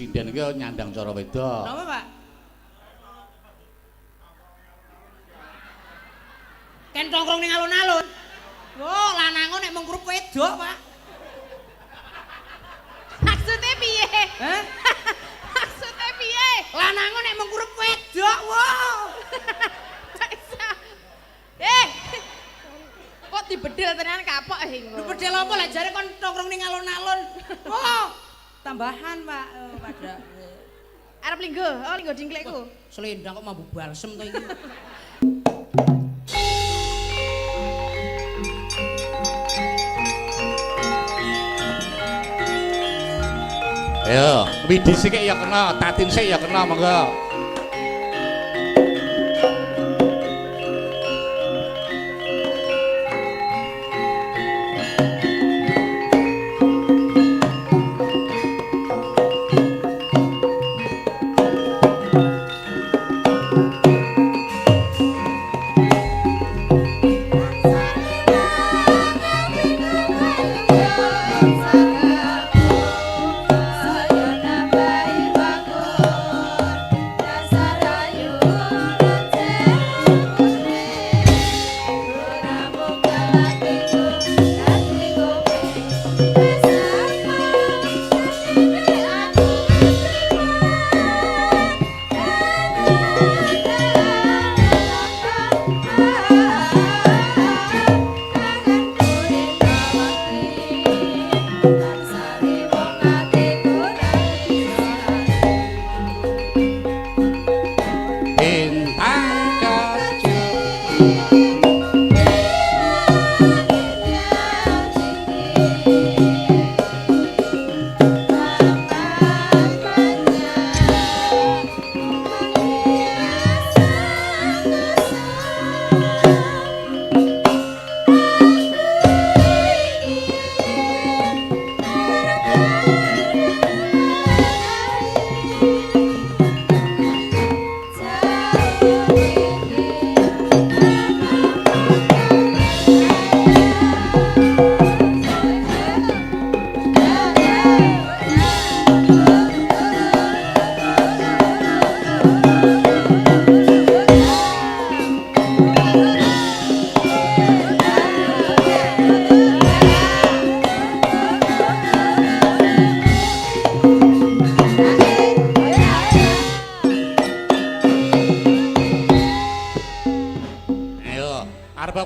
Sinden iki nyandang cara wedok. Napa, Pak? Ken tongkrong ning alun-alun. Oh, lanangan nek mung krup wedok, Pak. Maksudnya piye? Hah? Maksudnya piye? Lanangan nek mung krup wedok. Wow. Eh. Kok dibedil tenan kapok engko. Bedel apa lek jare kon tongkrong ning alun-alun. Oh, tambahan, Pak. Oh, pada Arep linggo, oh linggo dingklekku. selendang kok mambu balsem to iki. Ayo, widi sik ya kena, tatin sik ya kena monggo.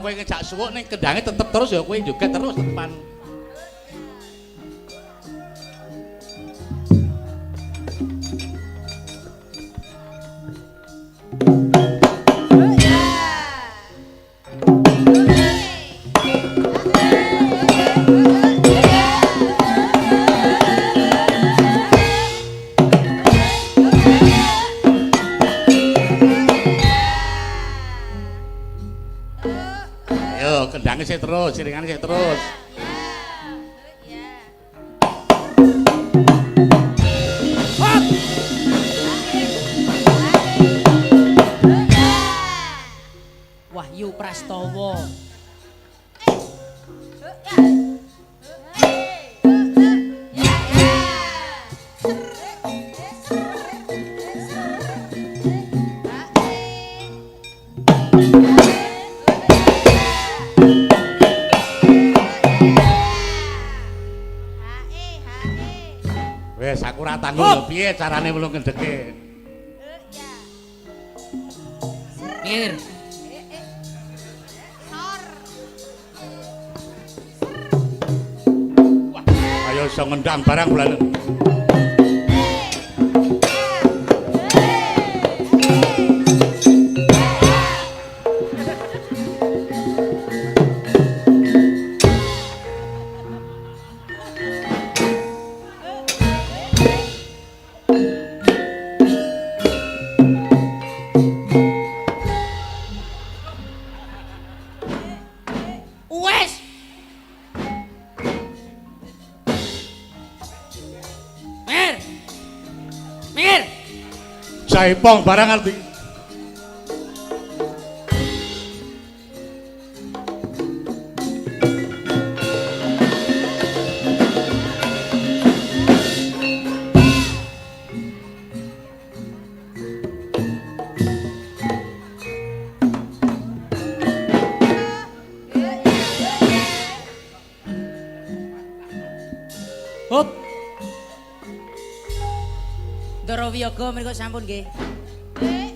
Kowe ngejak suwuk ning kendange tetep terus ya kowe joget terus tepan. Kendangnya saya terus, siringannya saya terus. Wahyu Prastowo. Wes aku ora tanggung lho piye carane melu ngedeke. Mir. Wah, ayo iso ngendang barang bulan. Jaipong barang arti. Ndara Wiyaga mriku sampun nggih.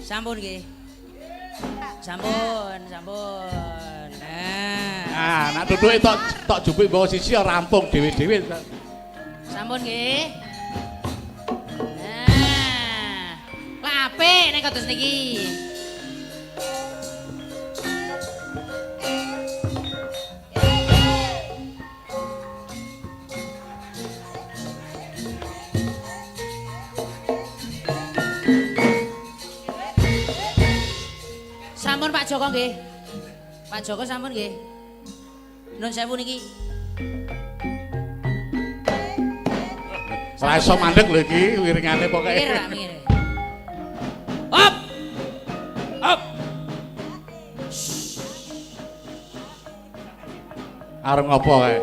Sampun nggih. Sampun. Nah, nak duduke tok jupuk bawa sisi ya rampung dhewe-dhewe. Sampun nggih. Lah apik nek kados niki. Sampun Pak Joko nggih. Pak Joko sampun nggih. Nun sewu niki. Ora iso mandeg lho iki wiringane pokoke. Mikir. Hop. Hop. Arep ngopo kae?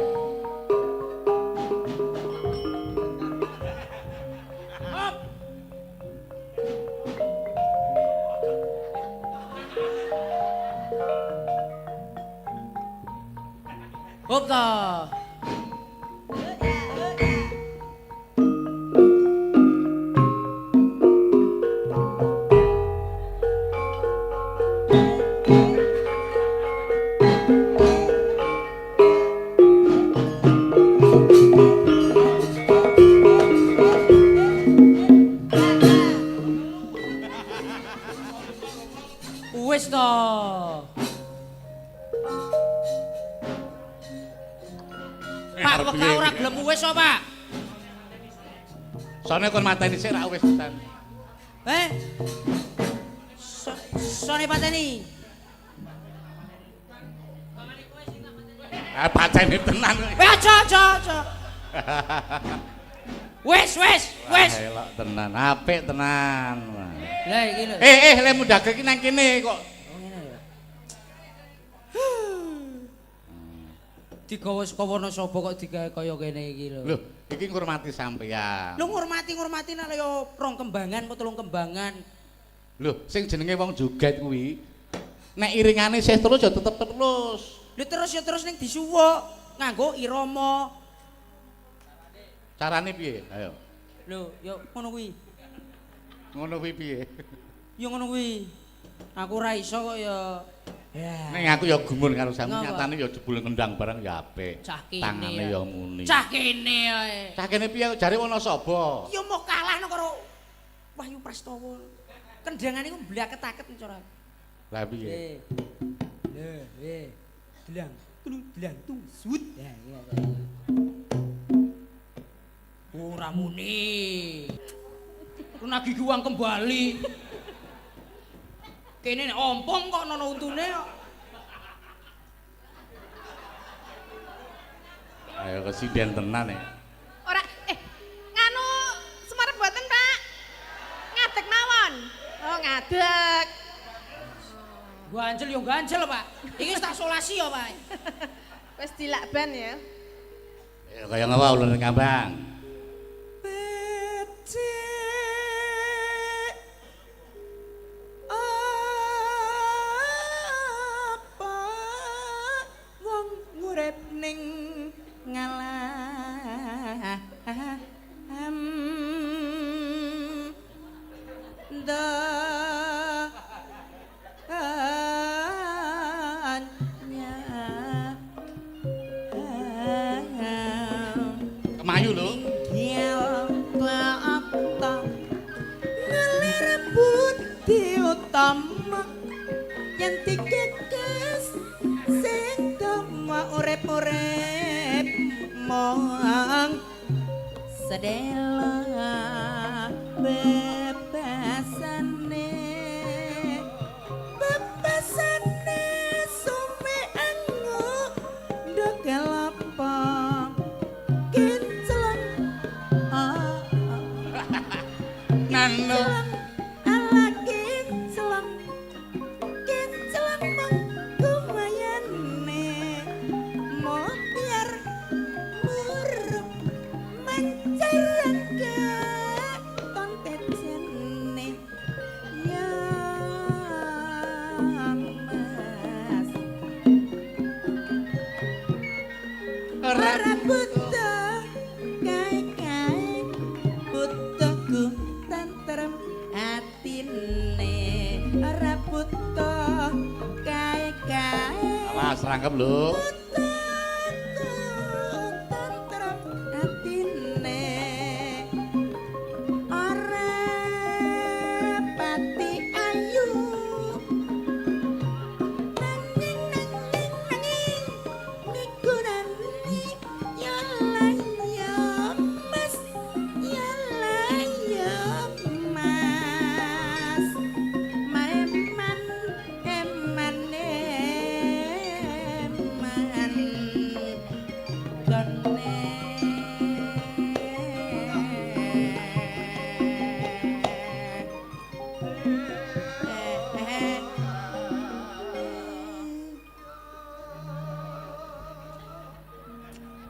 Hop to. Wis to. Pak weka ora gelem wis to, Pak. Sone kon mateni sik ra wis tenan. Sone pateni. Ah pacene tenan. Aja. Wis. Elok tenan, apik tenan. Lah iki lho. Le mudhake iki nang kene kok. Ngene ya. Digawa saka warna sapa kok digawe kaya kene iki lho. Lho, iki ngurmati sampeyan. Lho ngurmati nek ya rong kembangan apa telung kembangan. Lho, sing jenenge wong joget kuwi nek iringane sih terus ya tetep terus. Lho terus ning disuwuk nganggo irama. Carane piye? Ayo. Lho, ya ngono kuwi. Ngono kuwi piye? Ya ngono kuwi. Aku ora iso kok ya. Ya. Ning aku ya gumun karo sampeyan Ngapa? nyatane ya jebul ngendang barang ya apik. Cah kene Tangane ya. ya muni. Cah kene ae. Cah kene piye jare ana sapa? Ya mau kalah karo Wahyu Prastawa. Kendangane ku mblaketaket cara. Lah piye? Delang, delang sud. Ya, iya. Ora muni. Ku nagih uang kembali. Kene nek ompong kok ana untune kok. Ayo kesiden tenan ya. Ora nganu Semarang mboten, Pak. Ngadeg mawon. Oh, ngadeg. Ganjel yo ganjel, Pak. Iki wis tak solasi ya, Pak. Wis dilakban ya. Ya kaya ngapa ulun ngambang. Apa wong urip ning ngalah Kemayu lho. Utama yen dikekas sing dama urip-urip mong sedela bebasane sume angu ndokel apa kincelan Nano. Ora buta kae-kae buta ku tan serangkep lho.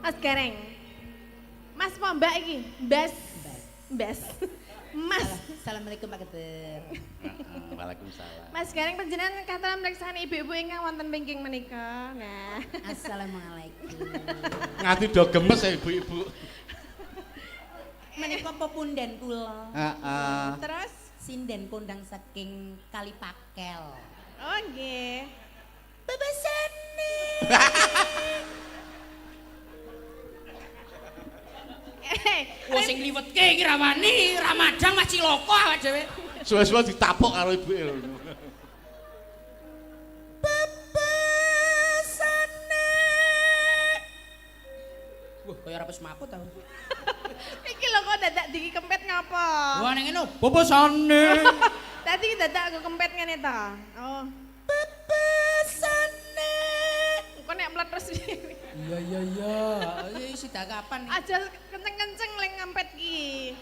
Mas Gareng. Mas apa Mbak iki? Mbas. Mbas. Mas. Assalamualaikum Pak Geter. Waalaikumsalam. Mas Gareng panjenengan kata mriksani ibu-ibu ingkang wonten wingking menika. Nah. Assalamualaikum. Nganti do gemes ya ibu-ibu. Menika pepunden kula. Heeh. Terus Sinden kondang saking Kalipakel. oh nggih. Bebasane. Wah sing liwetke iki rawani, Ramadang Mas Ciloko awake dhewe. Suwe-suwe ditapuk karo ibuke lho. Bebasane. Wah, kaya ora wis maput ta. Iki lho kok dadak dikempet ngapa? Wah ning ngono, bebasane. Tadi dadak aku kempet ngene ta. Oh. Bebasane. Kok nek mletus Iya. Iki sida kapan iki? aja kenceng-kenceng leng ngempet ki.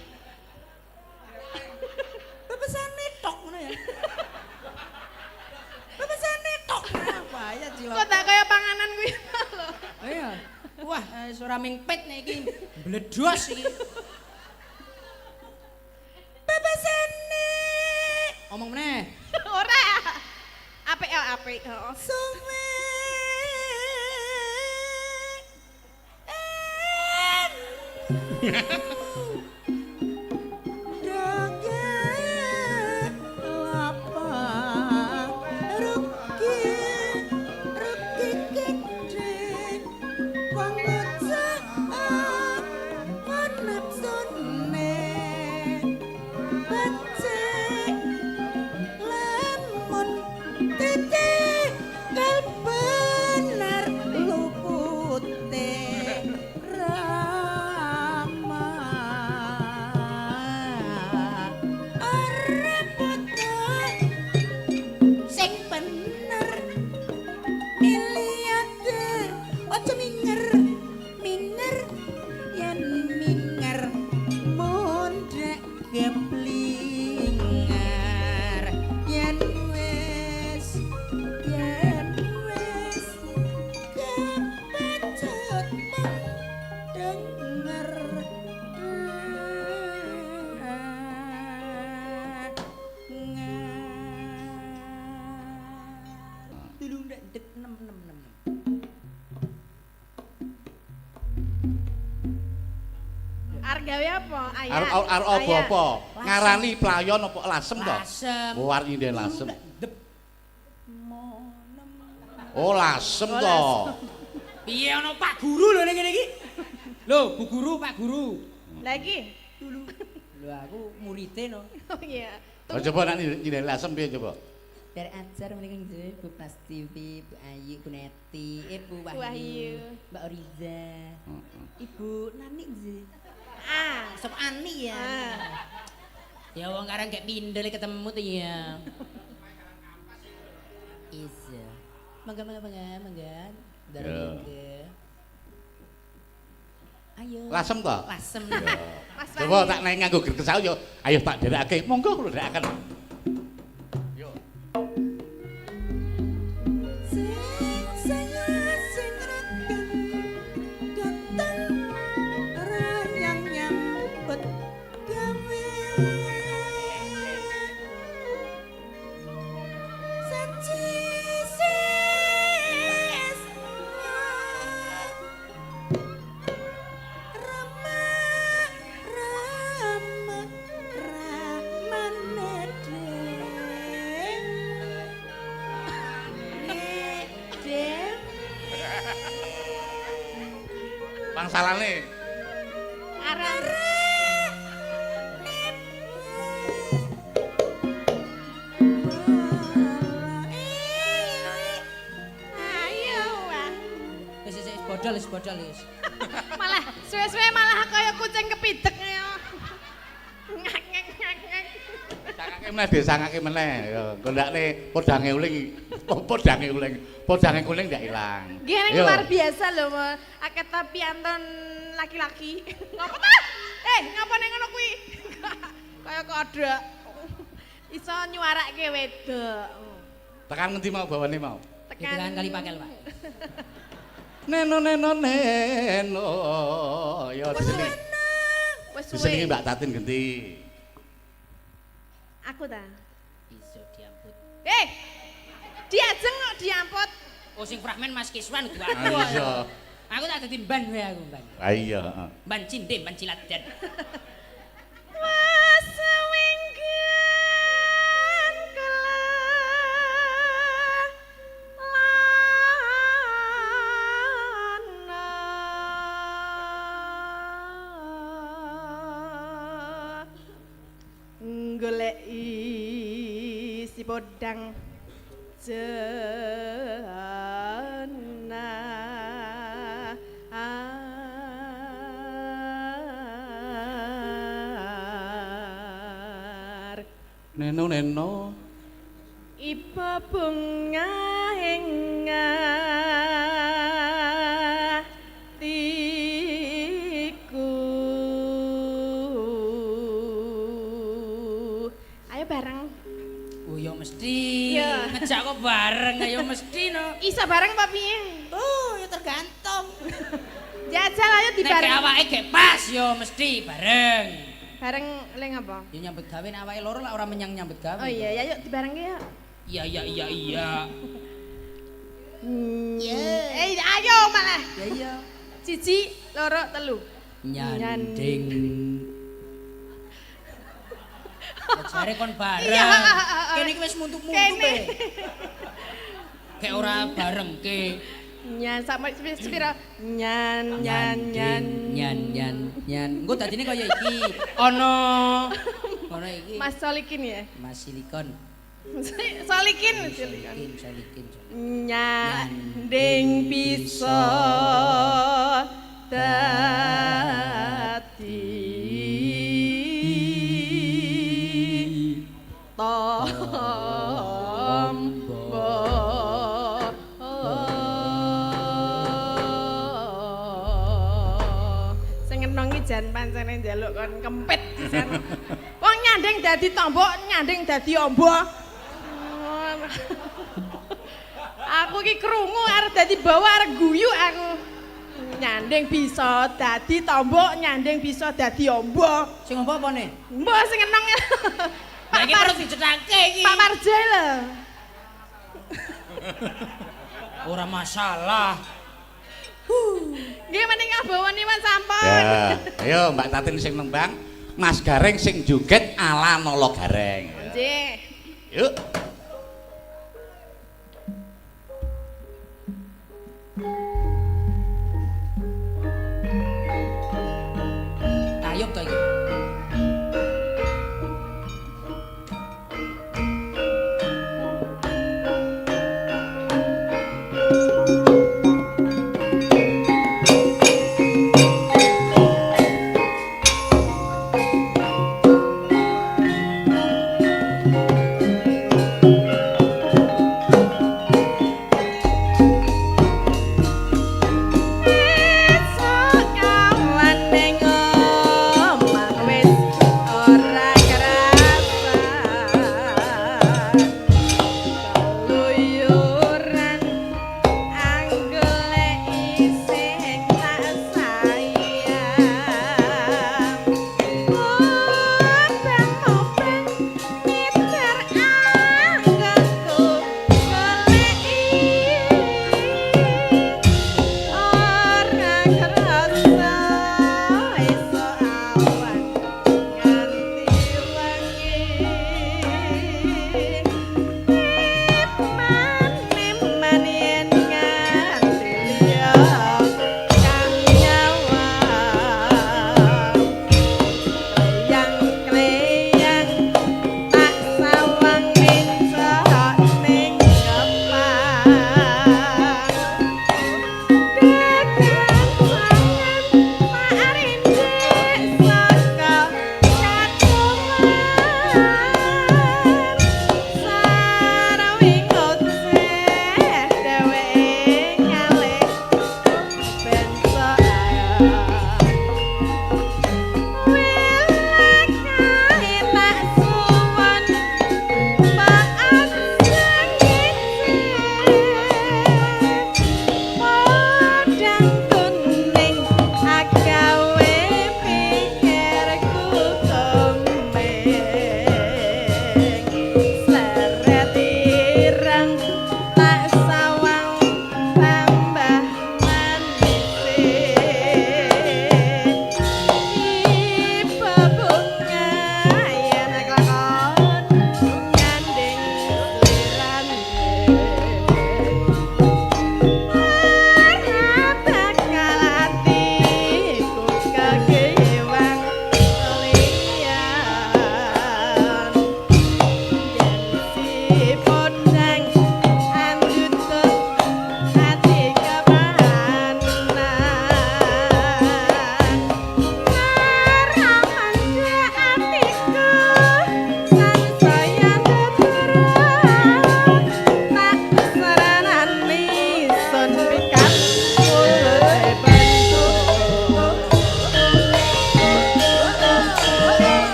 Bebasane tok ngono ya. Bebasane tok. Apa ya Ciloko? Kok tak kaya panganan kuwi lho. Iya. Wah, ora mingpit nek iki. Bledos iki. Bebasane. Omong meneh. Ora. Apik ya, apik. Heeh. Suwe. Arep gawe apa? Ayat. Arep apa? Ngarani playon apa lasem to? Lasem. Oh, arep nyinden lasem. Dep. Oh, lasem to. Piye ana Pak Guru lho ning kene iki? Lho, Bu Guru, Pak Guru. Lagi. Dulu. Lho aku muridé no. Oh iya. Oh, coba nek nyinden lasem piye coba? Dari ajar menika nggih Bu Prastiwi, Bu Ayu, Bu Neti, Bu Wahyu. Wahyu, Mbak Oriza. Ibu Nani nggih. Ah. Sop Ani ya. Ya wong karang kayak pindel ketemu tuh ya. Iya. Mangga. Darah Ayo. Lasem to? Lasem. Mas Coba tak naik nganggo gergesau yo. Ayo tak derekake. Monggo kula derekaken. Yo. Wangsalane. Arek. Ayo, Wah. Wis bodol wis. Malah suwe-suwe malah kaya kucing kepidek ya. Ngak ngak ngak ngak. Sangake meneh disangake meneh. Ya, gondakne podange uling. Podange uling. Podange kuning ndak ilang. Nggih ning Yo. luar biasa lho, akeh tapi anton laki-laki. Ngapa ta? Ngapa ning ngono kuwi? Kaya kodhok. Iso nyuarake wedok. Tekan ngendi mau bawane mau? Tekan kali pakel, Pak. Neno neno neno. Ya diselingi. Wes Diselingi suwe. Mbak Tatin genti. Aku ta. Iso diamput. Diajeng kok diamput. Oh sing fragmen Mas Kiswan gua. Ah, iya. Aku tak dadi ban wae aku, ban. Ah iya, heeh. Ban cinde, ban ciladan. Wes winggan kelana goleki si podang jana Neno neno. Iba bunga hingga tiku. Ayo bareng. Oh ya mesti. Iya. Ngejak kok bareng ya mesti no. Iso bareng apa piye? Oh ya tergantung. Jajal ayo Nek dibareng. awake gek pas ya mesti bareng. Bareng leng apa? Ya nyambut gawe nek awake loro lah ora menyang nyambut gawe. Oh iya, ya yuk dibarengke ya. Iya. Ayo malah. Ya iya. Siji, loro, telu. Nyanding. Jare kon bareng. Iya. Kene iki wis muntuk-muntuk Kene. e. Kayak ora bareng ke. Nyan sama sepira nyan nyan nyan nyan. Engko dadine kaya iki. Ono iki. Mas Solikin ya. Mas Silikon. Solikin. Solikin. Nyanding bisa dadi sing ngenongi jan pancene njaluk kon kempit pisan. Wong nyanding dadi tombok, nyanding dadi ombo. Aku ki krungu arep dadi bawa arep guyu aku. Nyanding bisa dadi tombok, nyanding bisa dadi ombo. Sing apa apane? Mbok sing enong. Lah iki perlu dicethake iki. Pak Marja lho. Ora masalah. Nggih menika bawane Mas sampun. Ya, ayo Mbak Tatin sing nembang, Mas Gareng sing joget ala Nolo Gareng. Nggih. Yuk. Tayub to iki.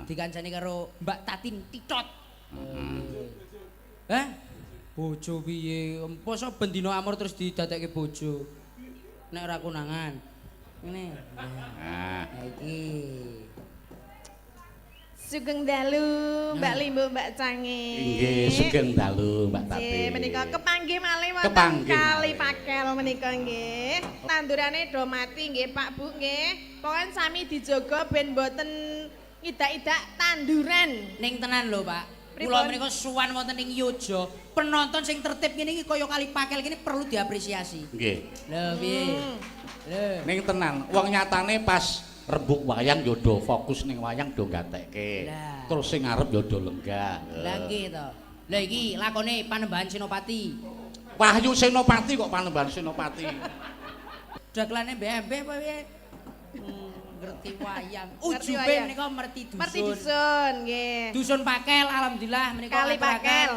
dikancani karo Mbak Tatin Titot. Hah? Bojo piye? Mosok ben dina amur terus didadekke bojo. Nek ora konangan. Ngene. Nah, Iki. Sugeng dalu Mbak Limbo Mbak Cange. inggih sugeng dalu Mbak Tati. Nggih, menika kepanggih malih wonten Kepanggih Kali malih. Pakel menika nggih. Tandurane do mati nggih Pak Bu nggih. Pokoke sami dijaga ben mboten idak-idak tanduran. Ning tenan lho, Pak. Pripun? Kula menika suwan wonten ing Yojo. Penonton sing tertib ngene iki kaya Kali Pakel kene perlu diapresiasi. Nggih. Lho piye? Lho. Ning tenan, wong nyatane pas rebuk wayang yo do fokus ning wayang do gatekke. Lah. Terus sing ngarep yo do lenggah. Lah nggih to. Lah iki lakone Panembahan Senopati. Wahyu Senopati kok Panembahan Senopati. Dagelane BMB apa piye? Ngerti wayang. Ujube wayang. menika merti dusun. Merti dusun nggih. Dusun Pakel alhamdulillah menika Kali Pakel.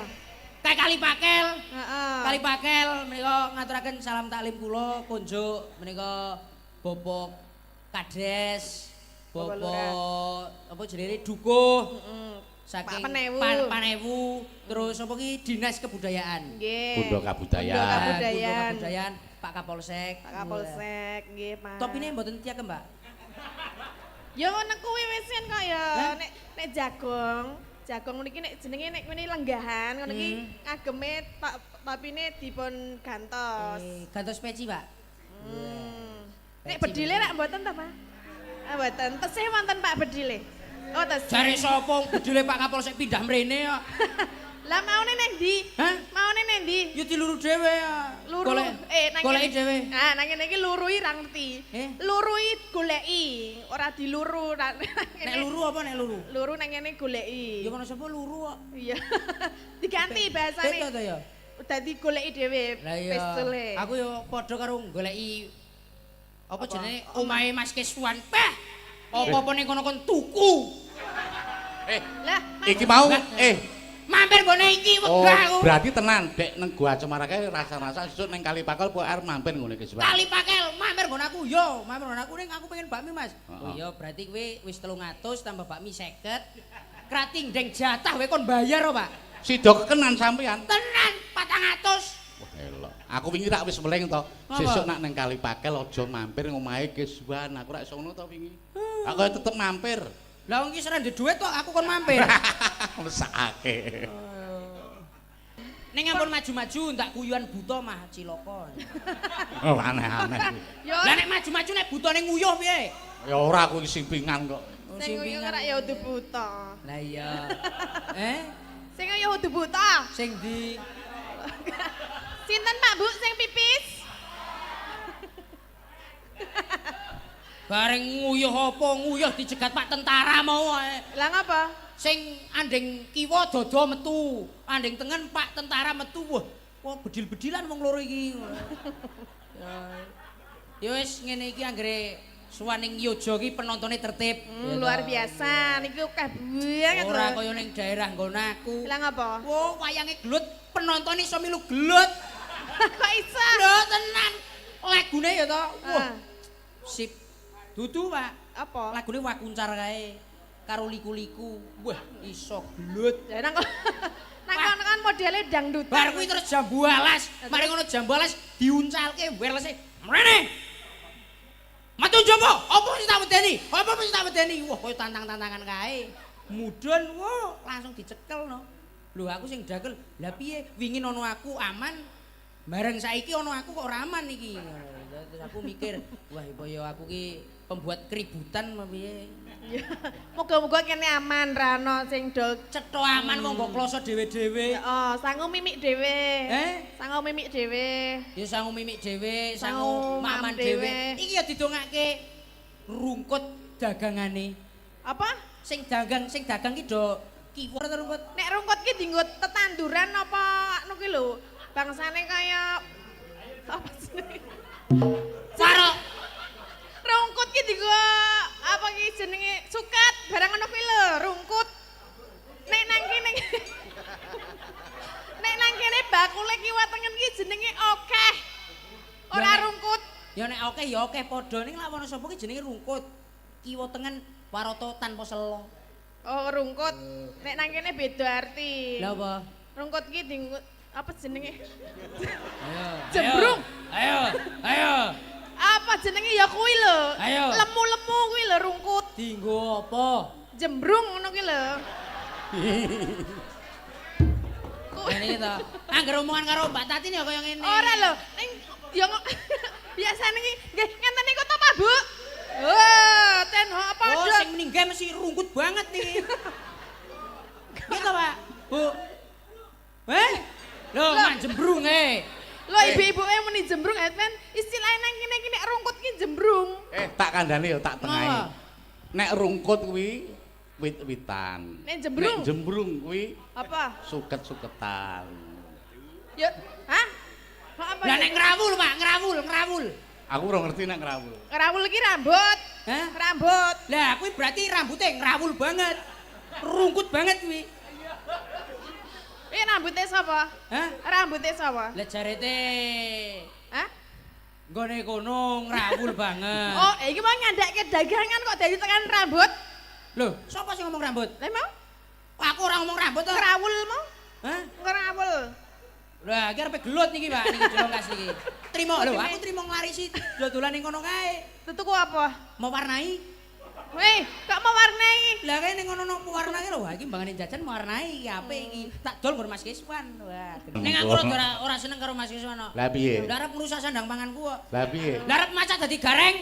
Kayak Kali Pakel. Heeh. Kali Pakel menika ngaturaken salam taklim kula konjuk menika Bapak Kades, Bapak Bapak apa jenenge Dukuh. Heeh. Saking Pak Panewu. Panewu, terus apa ki Dinas Kebudayaan. Nggih. Bunda Kabudayaan. Bunda Bunda Kabudayaan. Kebudayaan, Pak Kapolsek. Pak Kapolsek nggih, Pak. Topine mboten tiak, Mbak. Ya ngono kuwi wis kan kok ya. Hah? Nek jagong niki nek jenenge nek ngene lenggahan ngono iki ngageme tapine dipun gantos. Gantos peci, Pak. Nek bedile rak mboten ta, Pak? Ah mboten. Tesih wonten Pak bedile. Oh, tesih. Jare sapa bedile Pak Kapolsek pindah mrene kok. Lah maune nang ndi? Hah? Maune nang ndi? Ya diluru dhewe ya. Luru. Nang goleki kene- dhewe. Ah, nang kene iki lurui ra ngerti. Lurui goleki, ora diluru. Nek luru apa nek luru? Luru nang kene goleki. Ya kono sapa luru kok. Iya. Diganti bahasane. Beda to ya. Dadi goleki dhewe Lah iya. pistole. Aku yo padha karo goleki apa jenenge omahe Mas Keswan. Peh. Apa-apa ning kono kon tuku. Lah, Iki mau Mampir gone iki oh, wegah aku. berarti tenan dek nang gua Cemarake rasa-rasa sesuk ning Kali Pakel po arep mampir ngene iki Pak. Kali Pakel mampir nggon aku. Yo, mampir nggon aku ning aku pengen bakmi, Mas. Oh Heeh. iya, berarti kowe wis 300 tambah bakmi 50. Krating deng jatah kowe kon bayar, oh, Pak. Sida kekenan sampean. Tenan 400. Wah, elok. Aku wingi rak wis meleng to. Sesuk nak ning Kali Pakel aja mampir ngomahe Keswan. Aku rak iso ngono to wingi. Aku tetep mampir. Lah wong iki seren ndek dhuwit kok aku kon mampir. Mesake. Ning ampun maju-maju ndak kuyuan buta mah cilaka. Oh, aneh-aneh. yo Lah nek maju-maju nek butane nguyuh piye? Ya ora aku iki simpingan kok. sing uyu ora ya udu buta. Lah iya. Sing ya udu buta. Sing di Sinten Pak Bu sing pipis? bareng nguyuh apa nguyuh dicegat Pak tentara mau ae. Lah ngapa? Sing andeng kiwa dada metu, andeng tengen Pak tentara metu. Wah bedil-bedilan wong loro iki. Ya wis ngene iki anggere suwaning Yojo iki penontonnya tertib. Luar biasa niku akeh banget lho. Ora kaya ning daerah nggon aku. Lah ngapa? Wo wayange gelut, penonton iso milu gelut. Kok iso? Lho tenan. Lagune ya to. Wah. Ah. Sip. Dudu, Pak. Apa? Lagune wakuncar kae karo liku-liku. Wah, iso gelut. Ya nang nang kan modele dangdut. Bar kuwi terus jambu alas. Mari ngono jambu alas diuncalke wirelese. Mrene. Matu jopo, apa sing tak medeni? Apa sing tak medeni? Wah, koyo tantang-tantangan kae. Mudhun, wah, langsung dicekel no. Lho aku sing dakel, lah piye? Wingi ono aku aman. Bareng saiki ono aku kok ora aman iki. Terus aku mikir, wah kaya aku ki pembuat keributan apa piye? Moga-moga kene aman Rano sing do Cetha aman kok nggo kloso dhewe-dhewe. Oh, sangu mimik dhewe. Sangu mimik dhewe. Ya sangu mimik dhewe, Sangu sangu mam maman dhewe. dhewe. Iki ya didongake rungkut dagangane. Apa? Sing dagang ki do kiwur ta rungkut. Nek rungkut ki dienggo tetanduran apa anu ki lho. Bangsane kaya apa sih? Faro. Rungkut ki dienggo apa ki jenenge suket barang ngono kuwi lho, rungkut. Nek nang kene Nek nang kene bakule kiwa tengen ki jenenge okeh. Ora rungkut. Ya nek oke ya oke padha ning lak ana sapa ki jenenge rungkut. Kiwa tengen waroto tanpa selo. Oh, rungkut. Nek nang kene beda arti. Lah apa? Rungkut ki dingkut apa jenenge? Ayo. Jembrung. Ayo. Ayo. Apa jenenge ya kuwi lho. Ayo. Lemu-lemu kuwi lho rungkut. Dinggo apa? Jembrung ngono kuwi lho. Ngene to. Angger omongan karo Mbak Tati ya kaya ngene. Ora lho, ning ya biasane iki nggih ngenten niku to Pak Bu. Oh, ten ho apa Oh, ada? sing meninggal mesti rungkut banget nih. Gitu, Pak. Bu. Loh, man jembrung Lho ibu-ibu muni jembrung kan istilahnya nang kene iki nek rungkut ki jembrung. Tak kandhani yo tak tengahi. Napa? Nek rungkut kuwi wit-witan. Nek jembrung? Nek jembrung kuwi Apa? suket-suketan. Ya, hah? Apa? Lah nek ngrawul, Pak, ngrawul. Aku ora ngerti nek ngrawul. Ngrawul iki rambut. Hah? Rambut. Lah, kuwi berarti rambutnya ngrawul banget. Rungkut banget kuwi. Iki rambutnya sapa? Hah? Rambutnya sapa? Lah jarete Hah? nggone kono ngrawul banget. Oh, iki mau nyandakke dagangan kok dadi tekan rambut. Loh, sapa sing ngomong rambut? Lah mau Aku ora ngomong rambut to. ngrawul mau? Hah? Ngrawul. Lah, iki arepe gelut niki, Pak, niki jolongkas niki. Trimo lho, aku trimo nglarisi dodolan ning kono kae. Tutuku apa? Mau warnai. Weh, kok mau warnai? Lah kae ning ngono warnane lho, wah iki mbangane jajan mau warnai iki apik iki. Tak dol nggon Mas Kiswan. Wah, ning aku ora seneng karo Mas Kiswan kok. Lah piye? Lah arep ngrusak sandang panganku kok. Lah piye? Lah arep maca dadi gareng.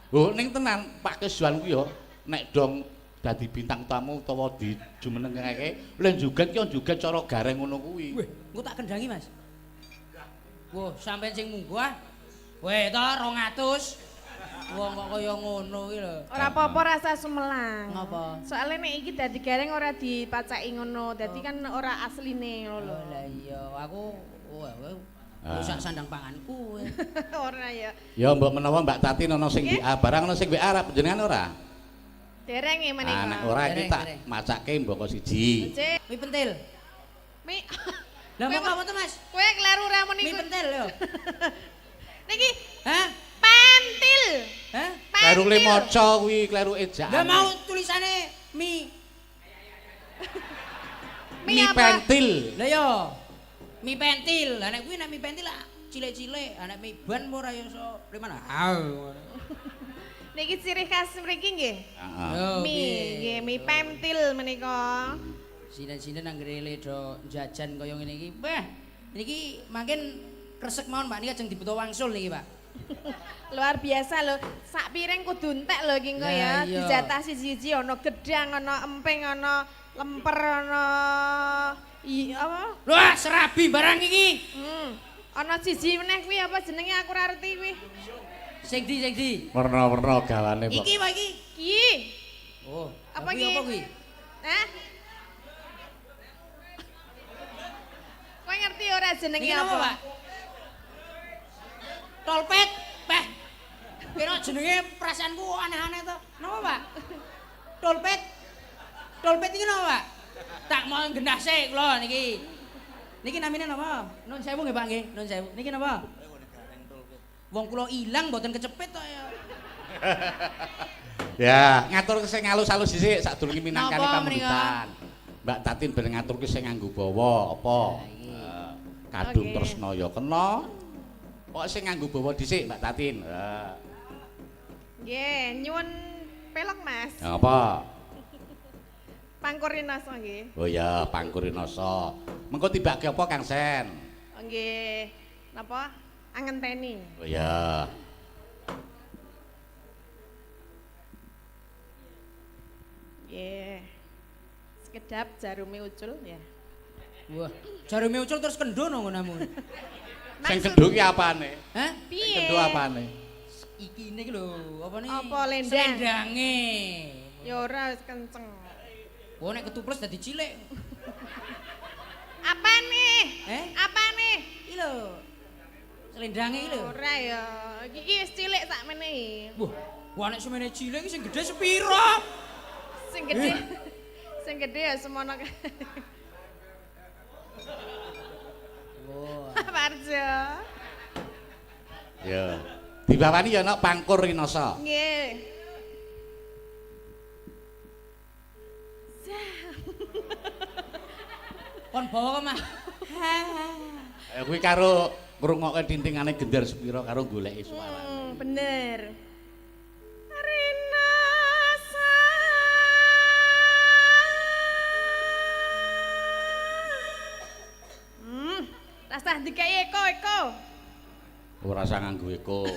Oh, ning tenan Pak Keswan ku yo nek dong dadi bintang tamu utawa dijumenengake, lha joget ki joget cara gareng ngono kuwi. Weh, engko tak kendangi, Mas. Wah, sampean sing munggah. Weh, to 200. Wong kok kaya ngono kuwi lho. Ora apa-apa rasa sumelang. Ngapa? Soalnya nek iki dadi gareng ora dipacaki ngono, dadi kan ora asline ngono lho. Oh, lah iya, aku wah, rusak sandang panganku. Ora ya. Ya mbok menawa Mbak Tati ana sing WA, barang ana sing WA jenengan ora? Dereng e menika. Nek ora iki tak Dereng. macake mboko siji. Cek, Mi pentil. mi Lah mau apa to, Mas? kowe kleru ra muni. Mi pentil lho. Niki Hah? pentil. Hah? Kleru le Pentil. maca kuwi, kleru ejaan. Lah mau tulisane mi. Mi apa? pentil. Lah yo. Mi pentil. Lah nek kuwi nek mi pentil lah cilik-cilik, nek mi ban ora ya iso primana. Niki ciri khas mriki nggih. Heeh. Yo, Mi, nggih mi pentil menika. Sinen-sinen anggere le do jajan kaya ngene iki. Wah, niki mangken kresek mawon Pak, niki ajeng dibutuh wangsul niki, Pak. Luar biasa lho. Sak piring kudu entek lho iki engko ya. Lah, iya. Dijatah siji-siji ana gedang, ana emping, ana lemper, ana apa? Wah, serabi barang iki. Ana siji meneh kuwi apa jenenge aku ora ngerti kuwi. Sing di. Werna-werna gawane kok. Iki Pak iki. Ki. Oh, Apa kuwi iki? Apa kuwi? Hah? Kowe ngerti ora jenenge Iki napa, apa? Pak? Tolpet, Pak. Kira jenenge perasaanku aneh-aneh to. Napa, Pak? Tolpet. Tolpet iki napa, Pak? Tak mau gendah sik kula niki. Niki namine napa? Nun sewu nggih, Pak nggih. Nun sewu. Niki napa? Wong kula ilang mboten kecepet to ya. Ya, ngatur sing alus-alus dhisik sadurunge minangkani Napa pamuritan. Mbak Tatin ben ngaturke sing nganggo bawa apa? Kadung Oke. tresna ya kena. Kok sing nganggo bawa dhisik Mbak Tatin. Nggih, nyuwun pelok Mas. Ya apa? Pangkurinasa nggih. Oh ya, pangkurinasa. Mengko tibake apa Kang Sen? Oh, nggih. Napa? Angenteni. Oh ya. Nggih. Sekedap jarume ucul ya. Wah, jarume ucul terus kendo nang ngonamu. Sing kendho ki apane? Hah? Sing Piye? kendho apane? Iki iki lho, apa nih? Apa, lendang? Selendange. Ya ora wis kenceng. Oh nek ketuples dadi cilik. Apa nih? Apa nih? Iki lho. Selendange iki lho. Ora ya. Iki wis cilik sakmene. Wah, wah nek semene cilik iki sing gedhe sepiro? Sing gedhe. Sing gedhe ya semono. Wah. Parjo. Ya. Dibawani ya ana pangkur rinasa. Nggih. Kon bawa mah. Kuwi karo ngrungokke tintingane gender sepira karo goleki suara. Bener. Rasa dikai eko. Ora usah nganggo eko.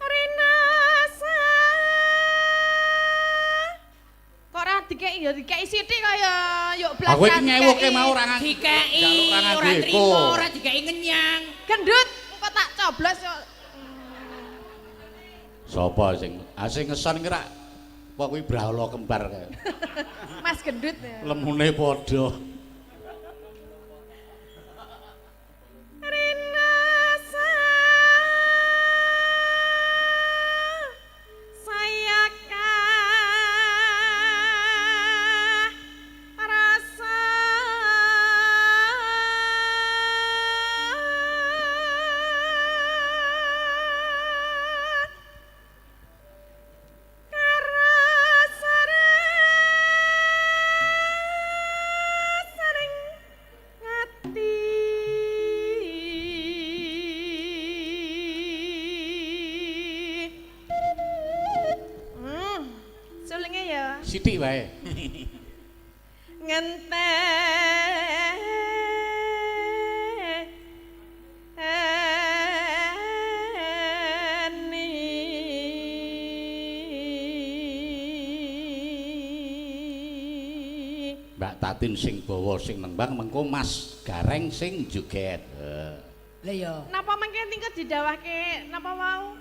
Rinasa. Kok ora dikai sithik kaya yuk blas. Aku iki nyewuke mau ora nganggo. Dikei Ora ora trimo, ora dikei ngenyang. Gendut, engko tak coblos yo. Sapa sing sing ngeson ki rak apa kuwi brahala kembar kae. Mas gendut ya. Lemune padha. Rinasa. Saya rasa Sulingnya ya Sithik wae. Mbak Tatin sing bawa sing nembang mengko Mas Gareng sing joget. Lah ya. Napa mengke tingkat didawahke napa wau?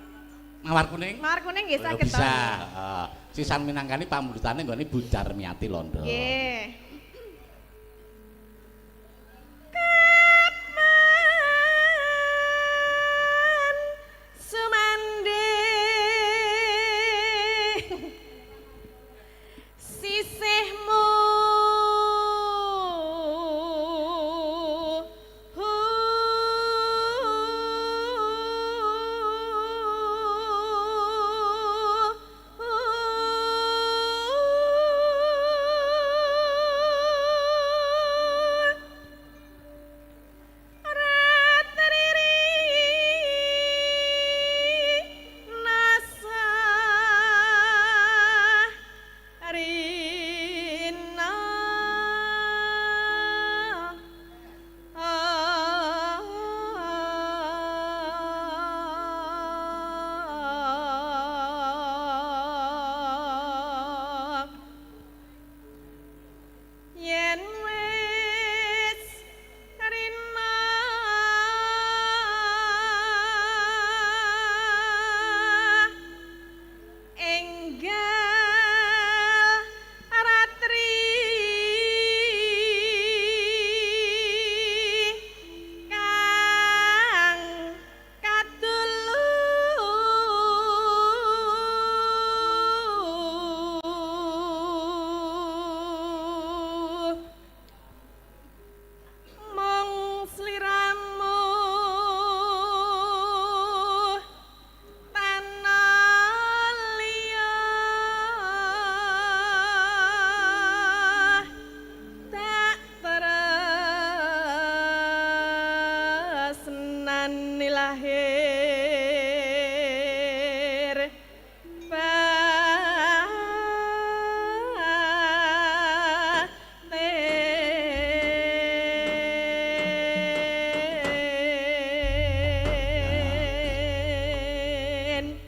Mawar kuning. Mawar kuning nggih saged Bisa. to. Heeh. Sisan minangkani pamulitane nggone Bu Darmiati Londo. Nggih.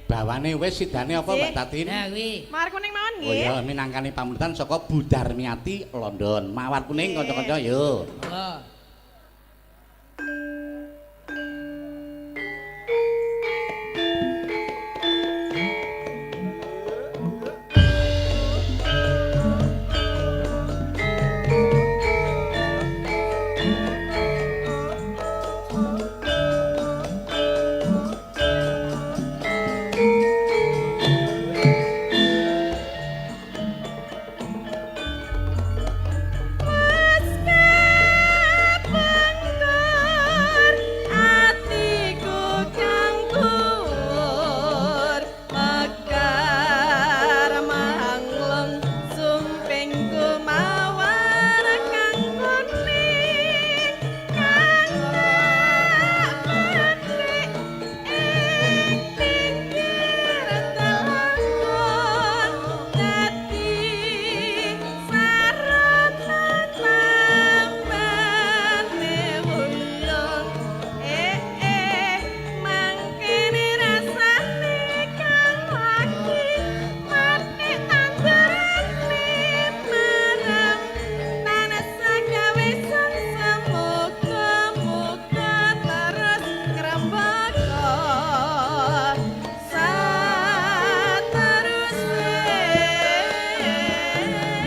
Bawane wis sidane apa Mbak Tatin? Nah kuwi. Mawar kuning mawon Oh nggih. iya minangkani pamulitan saka Bu Darmiati London. Mawar kuning kanca-kanca yo. Monggo.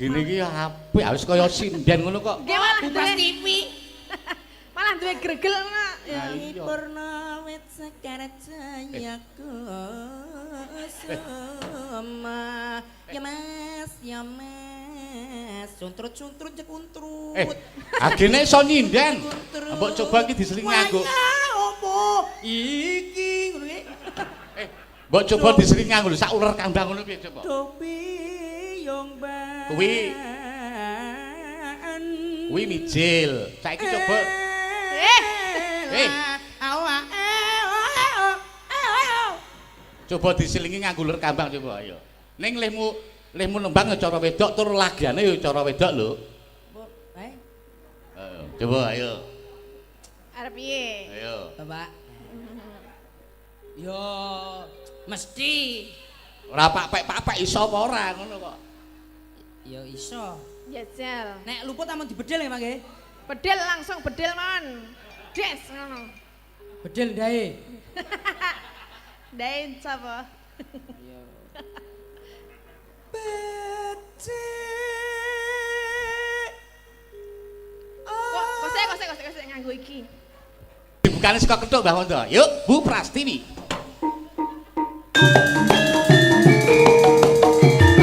gini iki apik wis kaya sinden ngono kok. Nggih malah Bukas duwe TV. malah duwe gregel ngono. Ya. Iya. Purna wit sekar jaya kusuma. Ya mas, cuntrut-cuntrut cekuntrut. Agene iso nyinden. Mbok coba iki diselingi nganggo. Opo? Iki ngono iki. Mbok coba diselingi nganggo sak uler kandang ngono piye coba. Topi yong ban. Kuwi mijil. Saiki coba. Coba diselingi nganggo uler kambang coba ayo. Ning lehmu nembang cara wedok tur lagiane ya cara wedok lho. Ayo, coba ayo. Arep piye? Ayo. Bapak. Yo mesti Ora pak-pak iso apa ora ngono kok. yo iso. Jajal. Nek luput amun dibedel nggih, Mas nggih. Bedel langsung bedel mon. Des ngono. Bedel dae. Dain sapa? Yo. Kok nganggo iki. Dibukane saka kethuk Mbah Wondo. Yuk, Bu Prastiwi.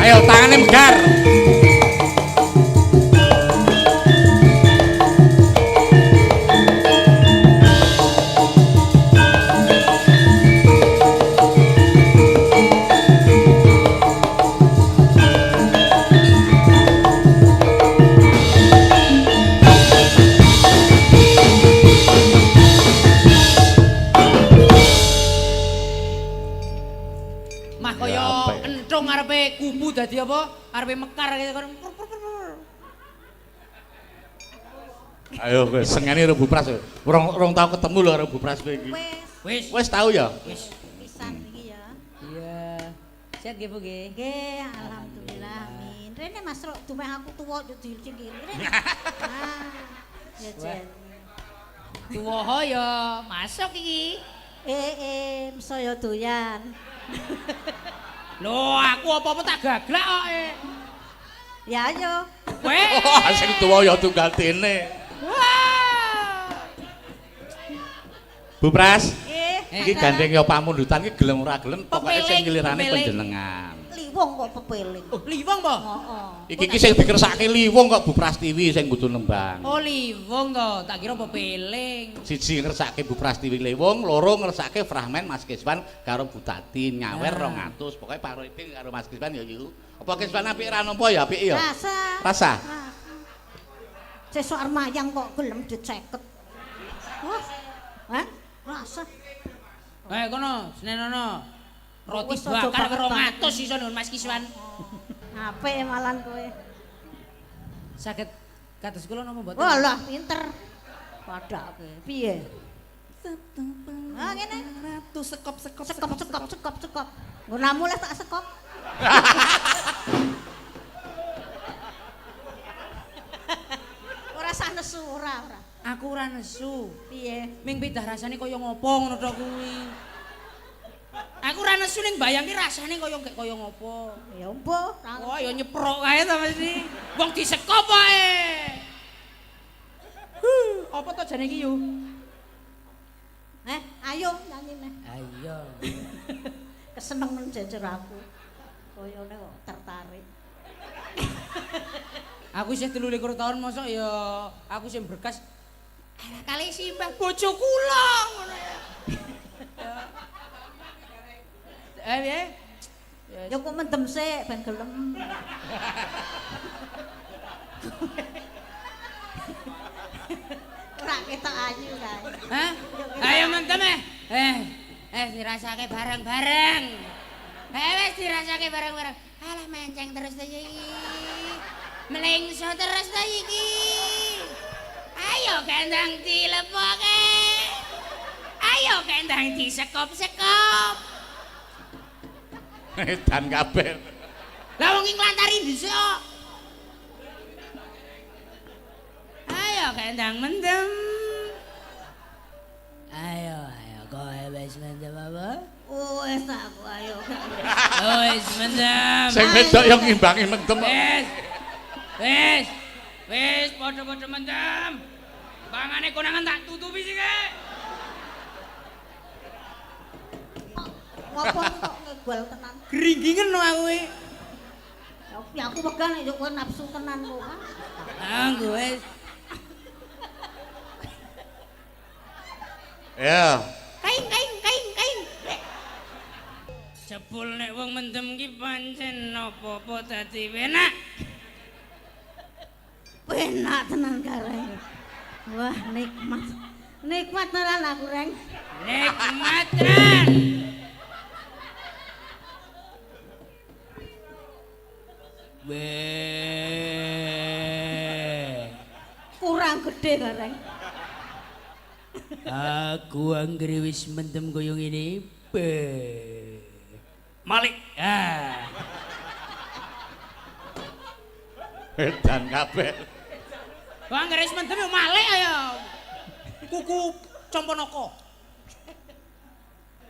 Ayo tangane megar. Mah Ya, kaya apa ya? enthung arepe kubu dadi apa? Arepe mekar kaya kono. Ayo kowe sengene karo Bu Pras. Urung tau ketemu lho karo Bu Pras kowe iki. Wis. Wis tau ya? Wis. Pisan iki ya. Iya. Sehat nggih Bu nggih. Nggih, alhamdulillah. Amin. Rene Mas Rok dumeh aku tuwa yo dicingkiri. Rene. Ya jen. Tuwa ya masuk iki. Saya doyan. Lho, aku apa-apa tak gaglak kok. Ya ayo. Kowe. Sing tuwa ya tunggal dene. Wah. Bu Pras, Eh, iki gandeng ya pamundutan iki gelem ora gelem pokoke sing ngilirane Pepeling. panjenengan. liwong kok pepeling. Oh, liwong po? Heeh. Iki sing dikersake liwung kok Bu Prastiwi sing kudu nembang. Oh, liwong to. Tak kira pepeling. Siji ngersake Bu Prastiwi liwung, loro ngersake fragmen Mas Kiswan karo Bu Tatin nyawer 200. Pokoke parodi karo Mas Kiswan ya yuk. Apa Kiswan apik ra nampa ya apik ya? Rasa. Rasa. Sesuk armayang kok gelem diceket. Wah. Hah? Rasa. Kono, senenono. Roti Wis aja bakar banget, 200 iso nun Mas Kiswan. Apik malan kowe. Saged kados kula napa mboten? Walah, pinter. Padake. Piye? Ah ngene. Ratu sekop. Sekop. Nggonamu les tak sekop. Ora sah nesu ora. Aku ora nesu. Piye? Ming pidah rasane kaya ngopo ngono to kuwi. Aku ora nesu ning bayangke rasane kaya ngopo. Ya mbuh. Oh, ya nyeprok kae to mesti. Wong disekop wae. Apa to jane iki yo? Ayo nyanyi neh. Ayo. Kesenengan jejer aku. Koyone kok tertarik. Aku isih 23 tahun mosok ya aku sing berkas ala kali simbah bojo kula ngono ya. Piye? Ya kok mendem sik ben gelem. Ora ketok ayu kae. Hah? Ayo mentem dirasake bareng-bareng. Wis dirasake bareng-bareng. Alah menceng terus to iki. Melengso terus to iki. Ayo kendang dilepoke. Ayo kendang disekop-sekop. Dan kabeh. Lah wong iki nglantari dhisik kok. Ayo kendang mendem. Ayo kowe wis mendem apa? Wis aku ayo. Wis mendem. Sing wedok yang ngimbangi mendem. Wis. Wis padha-padha mendem. Bangane konangan tak tutupi sik. Ngopo kok ngegol tenan? Gringgingen no aku iki. Ya aku wegah nek kowe nafsu tenan kok. Ah, wis. Ya. Kaing. Jebul nek wong mendem ki pancen apa-apa dadi penak. Penak tenan kareng. Wah, nikmat. Nikmat tenan aku, Reng. Nikmatan. Kurang gede kareng. Aku anggere wis mendem koyo ngene. Malik. Ah. Edan kabeh. Wah, anggere wis mendem yo malik ayo. Kuku Componoko.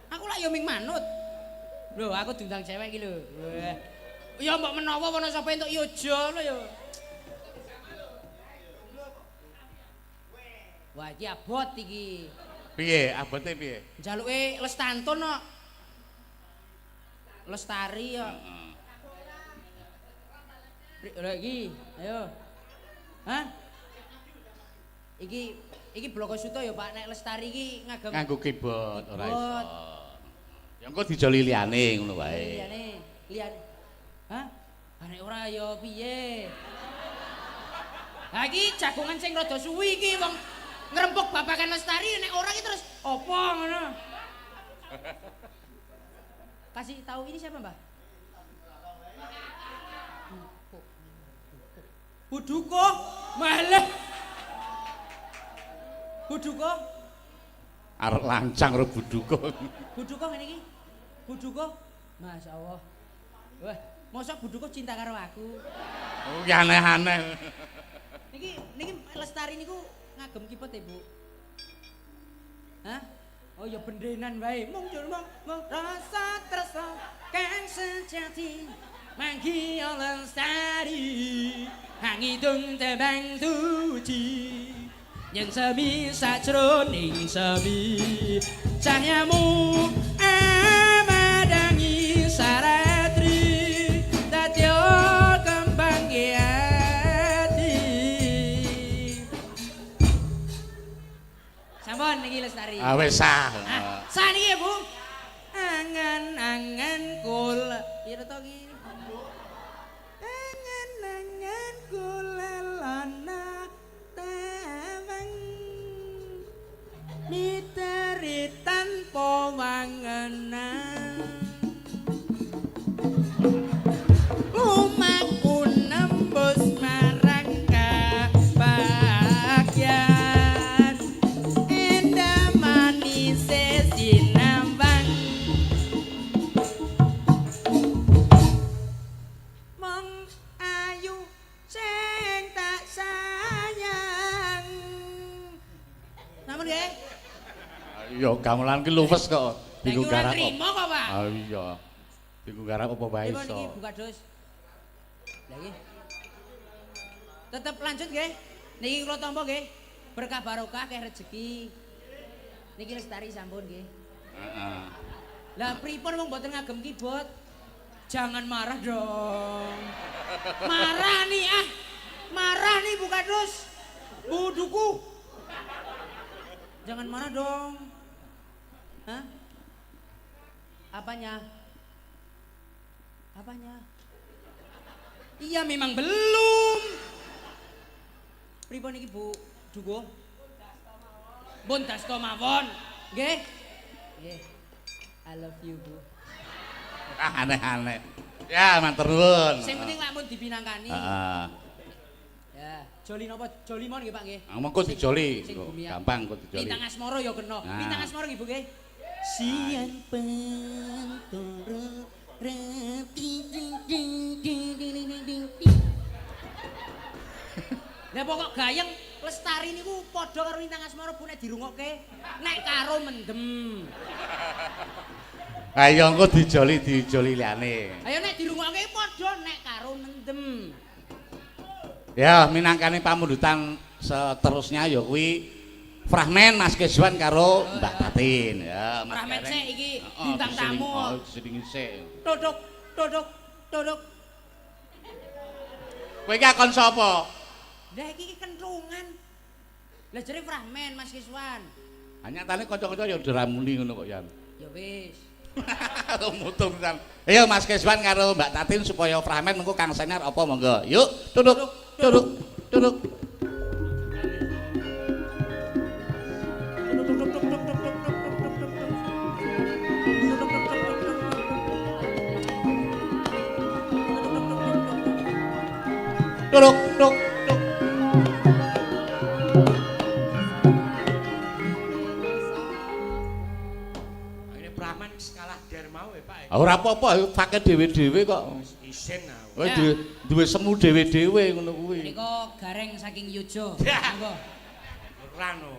Aku lak yo ming manut. Lho, aku diundang cewek iki lho. Wah. Ya mbok menawa ana sapa entuk yo aja lho yo. Wah, iki abot iki. Piye? Abote piye? Njaluke Lestantun kok. Lestari kok. Lha iki, ayo. Hah? Iki Bloko Suto ya Pak, nek Lestari iki ngagem Nganggo keyboard ora iso. Keyboard. Ya engko dijoli liyane ngono wae. Liyane. Hah? Nek ora ya piye? Ha iki jagongan sing rada suwi iki wong ngrempuk babakan Lestari nek ora iki terus apa ngono. Kasih tahu ini siapa, Mbah? Buduko, malah. Buduko. Arep lancang karo buduko. Buduko ngene iki. Buduko. Masyaallah. Wah, mosok Buduko cinta karo aku. Oh, ki aneh-aneh. Niki Lestari niku ngagem kipet ya, Bu. Hah? Oh ya bendenan wae. Mung rasa tresno kang sejati manggi Lestari hangidung tebang suci yen semi sajroning semi cahyamu amadangi saratri dadya kembang ati. Sampun niki Lestari. Ah wis sah. Saniki Bu. Angan-angan kula. Pira to iki? Angan-angan kula lana tawang. Miteri tanpa wangenan. Lumaku nembus marang kabagyan. Endah manis sinambang. Mong ayu sing tak sayang. Namun nggih. Ya gamelan ki luwes kok. Bingung garap. Trimo kok, Pak. Ah iya. Bingung garap apa wae Niki iso. buka dos. Lah iki. Tetep lanjut nggih. Niki kula tampa nggih. Berkah barokah keh rezeki. Niki Lestari sampun nggih. Heeh. Lah pripun wong mboten ngagem keyboard? Jangan marah dong. Marah nih ah. Marah nih buka dos. Buduku. Jangan marah dong. Hah? Apanya? Apanya? Iya memang belum. Pripun iki Bu Dugo? Bondasto mawon. Nggih. Nggih. I love you, Bu. Ah aneh-aneh. Ya matur nuwun. Sing penting lamun dipinangkani. Heeh. Ya, joli napa? Joli mon nggih Pak nggih. Mengko dijoli. Sing bumi Gampang kok dijoli. Lintang asmara ya kena. Nah. Lintang asmara nggih Bu nggih. Sian pentoro reti ding ding ding ding ding ding ding. Lah pokok gayeng Lestari niku padha karo Lintang Asmara Bu nek dirungokke nek karo mendem. Ayo engko dijoli liyane. Ayo nek dirungokke padha nek karo mendem. Ya, minangkane pamundutan seterusnya ya kuwi Fragmen Mas Keswan karo Mbak Tatin. Ya, Mas Fragmen Gareng. sik iki bintang tamu. Oh, sedingin sik. Duduk, duduk, duduk. Kowe iki akon sapa? Lah iki kentrungan. Lah jare Fragmen Mas Keswan. Nyatane kanca-kanca ya diramuni ngono kok, Yan. Ya wis. Mutung kan. Ayo Mas Keswan karo Mbak Tatin supaya Fragmen mengko Kang Senar apa monggo. Yuk, duduk, duduk, duduk. Duduk, duduk, duduk. Ini Praman kalah der mau ya Pak. Ora apa-apa, pakai dhewe-dhewe kok. Isen aku. Kowe duwe semu dhewe-dhewe ngono kuwi. Nika gareng saking Yojo. Ya. Monggo. Ora no.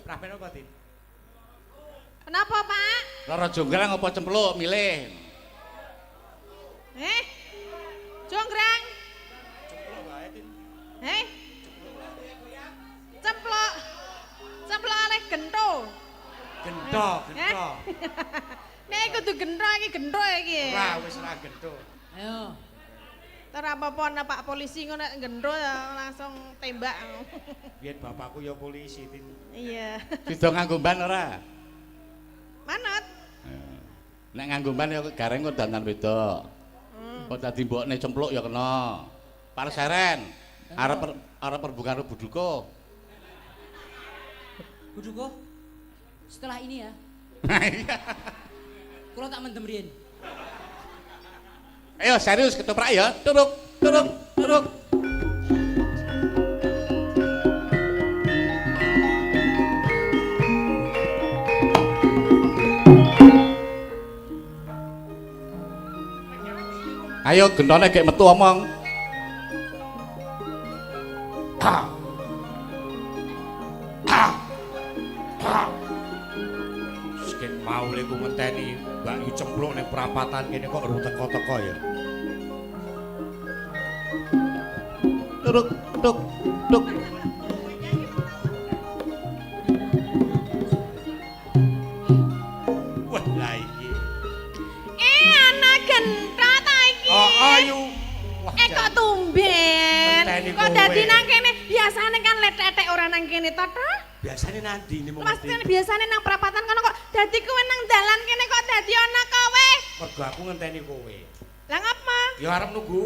Pramen apa Tin? Kenapa, Pak? Lara jonggrang apa cempluk milih. Jonggrang. Ceplok wae Tin. Ceplok. Ceplok oleh gento. Gento, gento. Nek kudu gento iki gento iki. Ora wis ora gento. Ayo. Ora apa-apa ana Pak polisi ngono nek gento ya langsung tembak. Biyen bapakku ya polisi Tin. Iya. Sida nganggo ban ora? Manut. Nek nganggo ban ya gareng kok dandan beda. Kok dadi mbokne cempluk ya kena. Parseren. Arep perbukaan karo Buduko. Buduko. Setelah ini ya. Iya. Kula tak mendem riyen. Ayo serius ketoprak ya. Duduk, duduk, duduk. Ayo gentone gek metu omong. Sing mau lek ku ngenteni Mbak Yu cempluk ning perapatan kene kok ru teko-teko ya. Duduk, duduk, duduk. Wah, lah iki. Ana gento ta iki. Oh, Yu. Wah, Kok tumben. Ngenteni Kok kowe. dadi nang kene biasane kan letetek ora nang kene to ta? biasane nanti ini mau Mas kan biasane nang perapatan kono kok dadi kowe nang dalan kene kok dadi ana kowe. mergo aku ngenteni kowe. Lah ngapa? Ya arep nunggu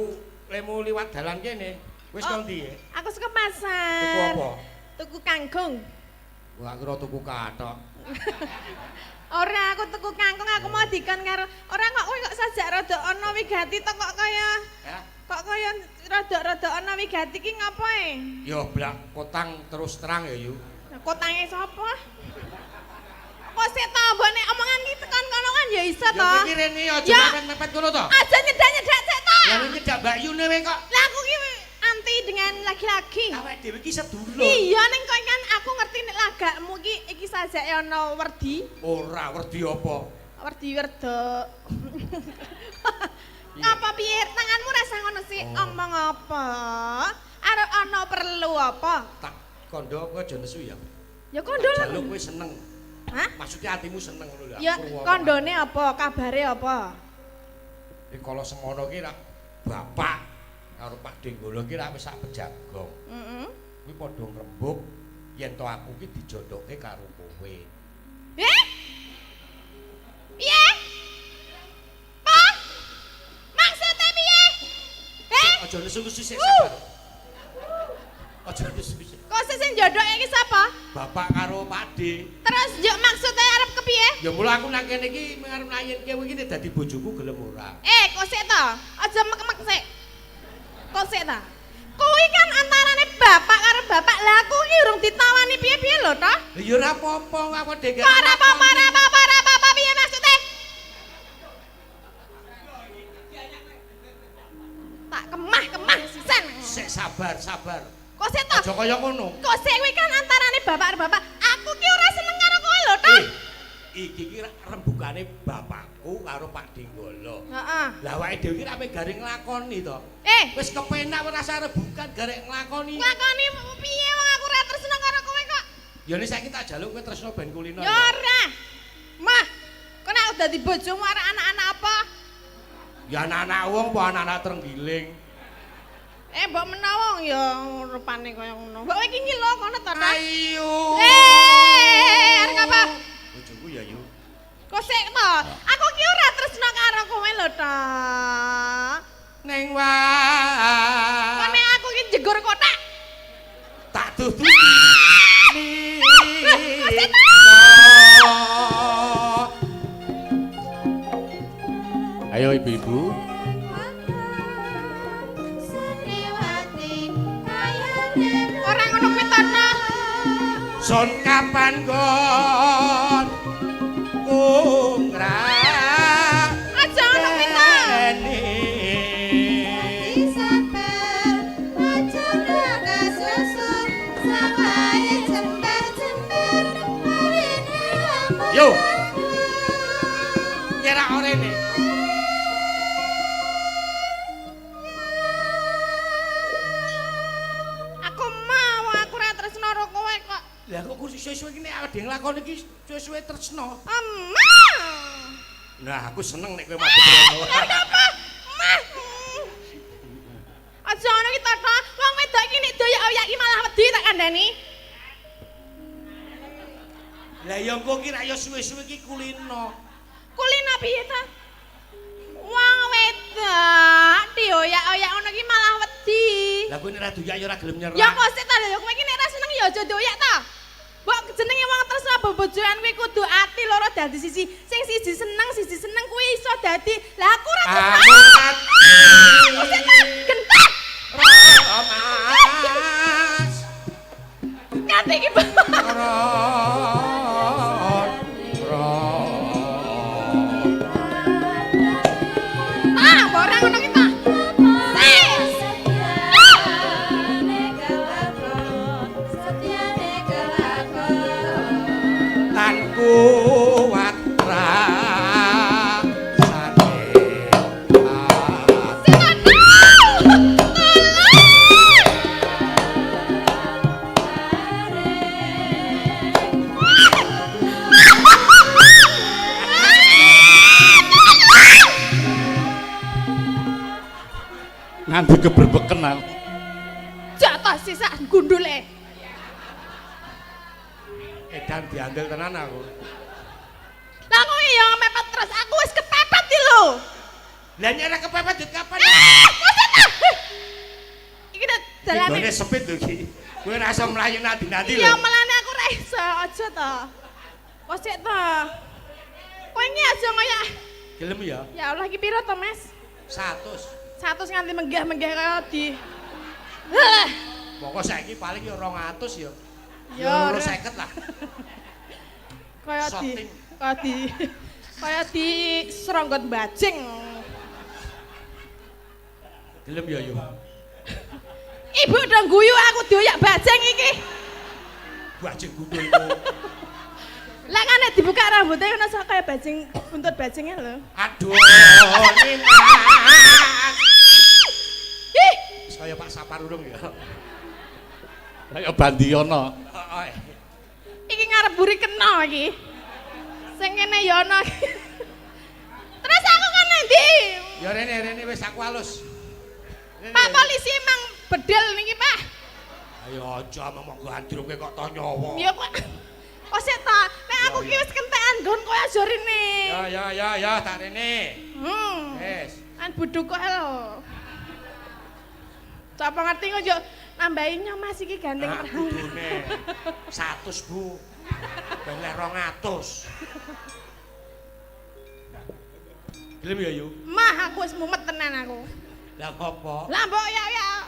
lemu liwat dalan kene. Wis Oh. kok ndi ya? Aku suka pasar. Tuku apa? Tuku kangkung. Wah, aku ora tuku kathok. Ora aku tuku kangkung aku mau dikon karo ora kok kowe kok sajak rada ana wigati to kok kaya Ya. kok kaya rada-rada ana wigati ki ngapae? Ya blak kotang terus terang ya, Yu. Kotange sapa? Kok sik to mbone omongan ki tekan kono kan ya iso to. Ya iki rene aja Ya. mepet-mepet ngono to. Aja nyedak-nyedak sik to. Ya iki ndak Mbak Yune wae kok. Lah aku ki anti dengan laki-laki. Awake dhewe iki sedulur. Iya ning kok kan aku ngerti nek lagamu ki iki sajake ana werdi. Ora werdi apa? Werdi werdo. Ngapa piye tanganmu rasa ngono sih? Omong apa? Arep ana perlu apa? Tak kondo kowe aja nesu ya. Ya kondo lah. Jaluk kowe seneng. Hah? Maksudnya hatimu seneng ngono lho. Ya kondone apa? Kabare apa? Kalau semono ki rak bapak karo Pak Denggolo ki rak wis sak pejagong. Heeh. Kuwi padha ngrembug yen to aku ki dijodohke karo kowe. Piye? Pa? Maksudnya piye? Aja nesu-nesu sik sabar. Aja nesu. Kok sing jodoke iki sapa? Bapak karo Pak De. Terus yo maksudnya arep kepiye? Ya mula aku nang kene iki arep nayinke kowe iki dadi bojoku gelem ora. Kok sik to? Aja mek-mek sik. Kok sik ta? Kuwi kan antarane bapak karo bapak. Lah aku iki urung ditawani piye-piye lho to? Lah ya ora apa-apa aku dhewe. Ora apa-apa piye maksudnya? Tak kemah sisan. Sik sabar. Kok sik to? Aja kaya ngono. Kok sik kuwi kan antarane bapak karo bapak. Aku ki ora seneng karo kowe lho to? iki ki rembugane bapakku karo Pak Denggolo. Heeh. Lah awake dhewe ki rape gare nglakoni to. Wis kepenak ora rasa rebukan gare nglakoni. Nglakoni piye wong aku ora tresna karo kowe kok. Ya nek saiki tak jaluk kowe tresno ben kulino. Ya ora. Mah, kok nek dadi bojomu arek anak-anak apa? Ya anak-anak wong apa anak-anak terenggiling. Mbok menawa ya rupane kaya ngono. Mbok iki ngilo kono to, Tok? Ayo. Arek apa? Bojoku ya yu. Kok sik to? Aku ki ora tresna karo kowe lho, Tok. Ning wae. Kok nek aku ki jegur kotak. Tak tutupi. Ayo ibu-ibu. Ora ngono kuwi Tono. Son kapan gon kungra. Aja ngono kuwi to. Yo. Kira orene. Aku mau aku ora tresna karo kowe kok. Lah kok kursi suwe-suwe iki nek ade nglakoni iki suwe-suwe tresno. Nah, aku seneng nek kowe mati rono. Apa? Mah. Aja ngono ki Tono. Wong wedok iki nek doyak-oyak iki malah wedi tak kandhani. Lah ya engko ki rak ya suwe-suwe ki kulino. Kulino piye ta? Wong wedok dioyak-oyak ngono ki malah wedi. Lah kowe nek ra doyak ya ora gelem nyerah. Ya kok sik ta lho kowe iki nek ra seneng ya aja doyak ta. Mbok jenenge wong tresna bobojoan kuwi kudu ati loro dadi sisi. Sing siji seneng kuwi iso dadi. Lah aku ora Amunat. gentak. Mas. Nganti iki. Mbok ora ngono ki ta. Tan kuat rasane. Nganti keberbeken aku. Jatah sisa gundule. Edan diandel tenan aku. Lah kowe ya mepet terus aku wis kepepet iki lho. Lah nek ora kepepet dit kapan? Iki dalane. Gone sepit lho iki. Kowe ora iso mlayu nadi-nadi lho. Ya melane aku ora iso aja to. Kok sik to. Kowe iki aja ngoyak. Gelem ya? Ya Allah iki piro to, Mas? 100. 100 nganti menggah-menggah kaya di. Pokok saiki paling ya 200 ya. Ya, Ya 50 lah. Kaya di Shooting. kaya di seronggot bajing. Gelem ya yo. Ibu udah guyu aku dioyak bajing iki. Bajing gundulku. Lah kan nek dibuka rambutnya ngono sak kaya bajing buntut bajingnya lho. Aduh, Nimas. Ih, Saya Pak Saparurung ya. Kaya Bandiono. Heeh. iki ngarep buri kena iki. Sing kene ya ana. Terus aku kan ndi? Ya rene wis aku halus. Pak polisi emang bedel niki, Pak. Ayo aja monggo andruke kok to nyawa. Ya kok. Kok sik ta, nek aku ki wis kentekan nggon koyo aja rene. Ya tak rene. Wis. An buduk kok lho. Sapa ngerti kok yo nambahin nyomas iki gandeng Nah, perang. kudune 100, Bu. Ben lek 200. Gelem ya, Yu? Mah aku wis mumet tenan aku. Lah ngopo? Lah mbok ya.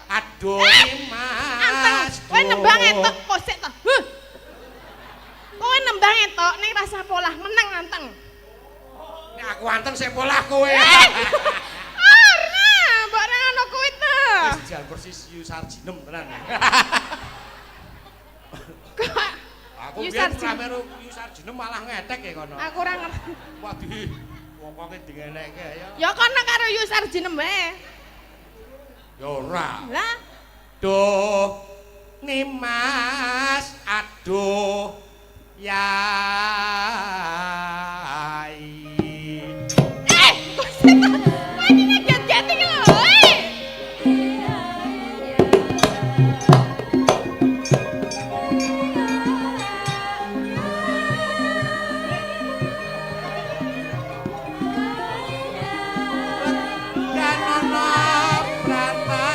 Aduh, Anteng, Mas. kowe nembang entuk kok sik to. Kowe nembang entuk ning rasa polah meneng anteng. Nek aku anteng sik polah kowe. Ora, mbok ora ngono kuwi to. Wis jan persis Yu Sarjinem tenan. Aku Yusar biyen Jinem. Prameru Yusar Jinem malah ngetek ya kono. Aku ora ngerti. Wadi wokoke dingenekke ya. Ya kono karo Yusar Jinem wae. Ya ora. Lah, Duh Nimas aduh yai. kowe iki ngeget-get iki lho. Yen ana prata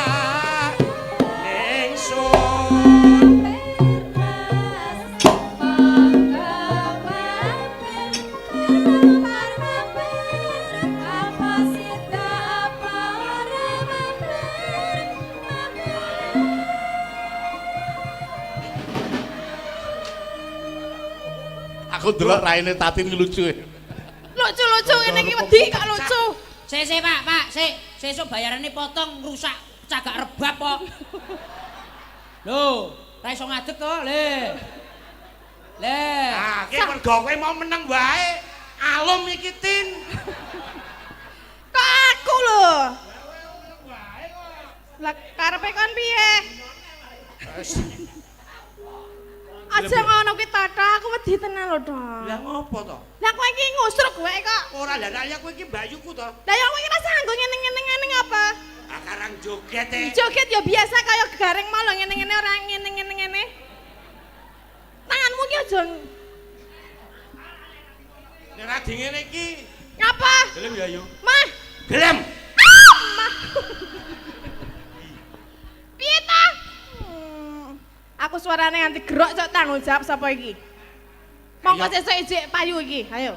ningsun Aku delok raine Tatin lucu. Lucu-lucu ngene iki wedi kok lucu. Sik Pak, sesuk bayarane potong rusak cagak rebab kok. Lho, ra iso ngadeg kok, le. Ah, ki mergo kowe mau meneng wae. Alum iki Tin. Kok aku lho. Lah karepe kon piye? Aja ngono ki Tata, aku wedi tenan lho, Dong. Lah ngopo to? Lah kowe iki ngusruk wae kok. Ora lah nek kowe iki mbayuku to. Lah ya kowe iki rasa nggo ngene-ngene apa? Ah karang joget e. Joget ya biasa kaya garing mau lho ngene-ngene ora ngene-ngene. Tanganmu ki aja Nek ra di ngene iki ngapa? gelem ya yo. Mah, Gelem. mah. Piye ta? Aku suarane nganti gerok cok tanggung jawab sapa iki? Monggo Ayo. sesuk ijik payu iki. Ayo.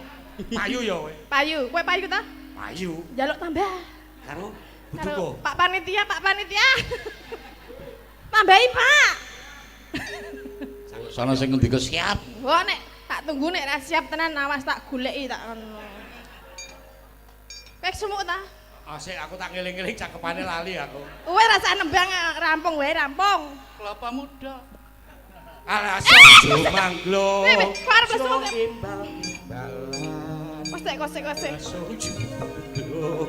Payu ya kowe. Payu, kowe payu ta? Payu Njaluk tambah. karo Karo butuko. Pak Panitia. Tambahi, Pak. Sono sing ngendika siap. Wah nek tak tunggu nek ra siap tenan awas tak goleki tak ngono. Pek sumuk ta? Asik aku tak ngeling-eling cakepane lali aku. Kowe rasa nembang rampung wae rampung. Kelapa muda. Ala sojo manglo. Weh, parep lesu. Imbal-imbalan. Kosek. Sojo manglo.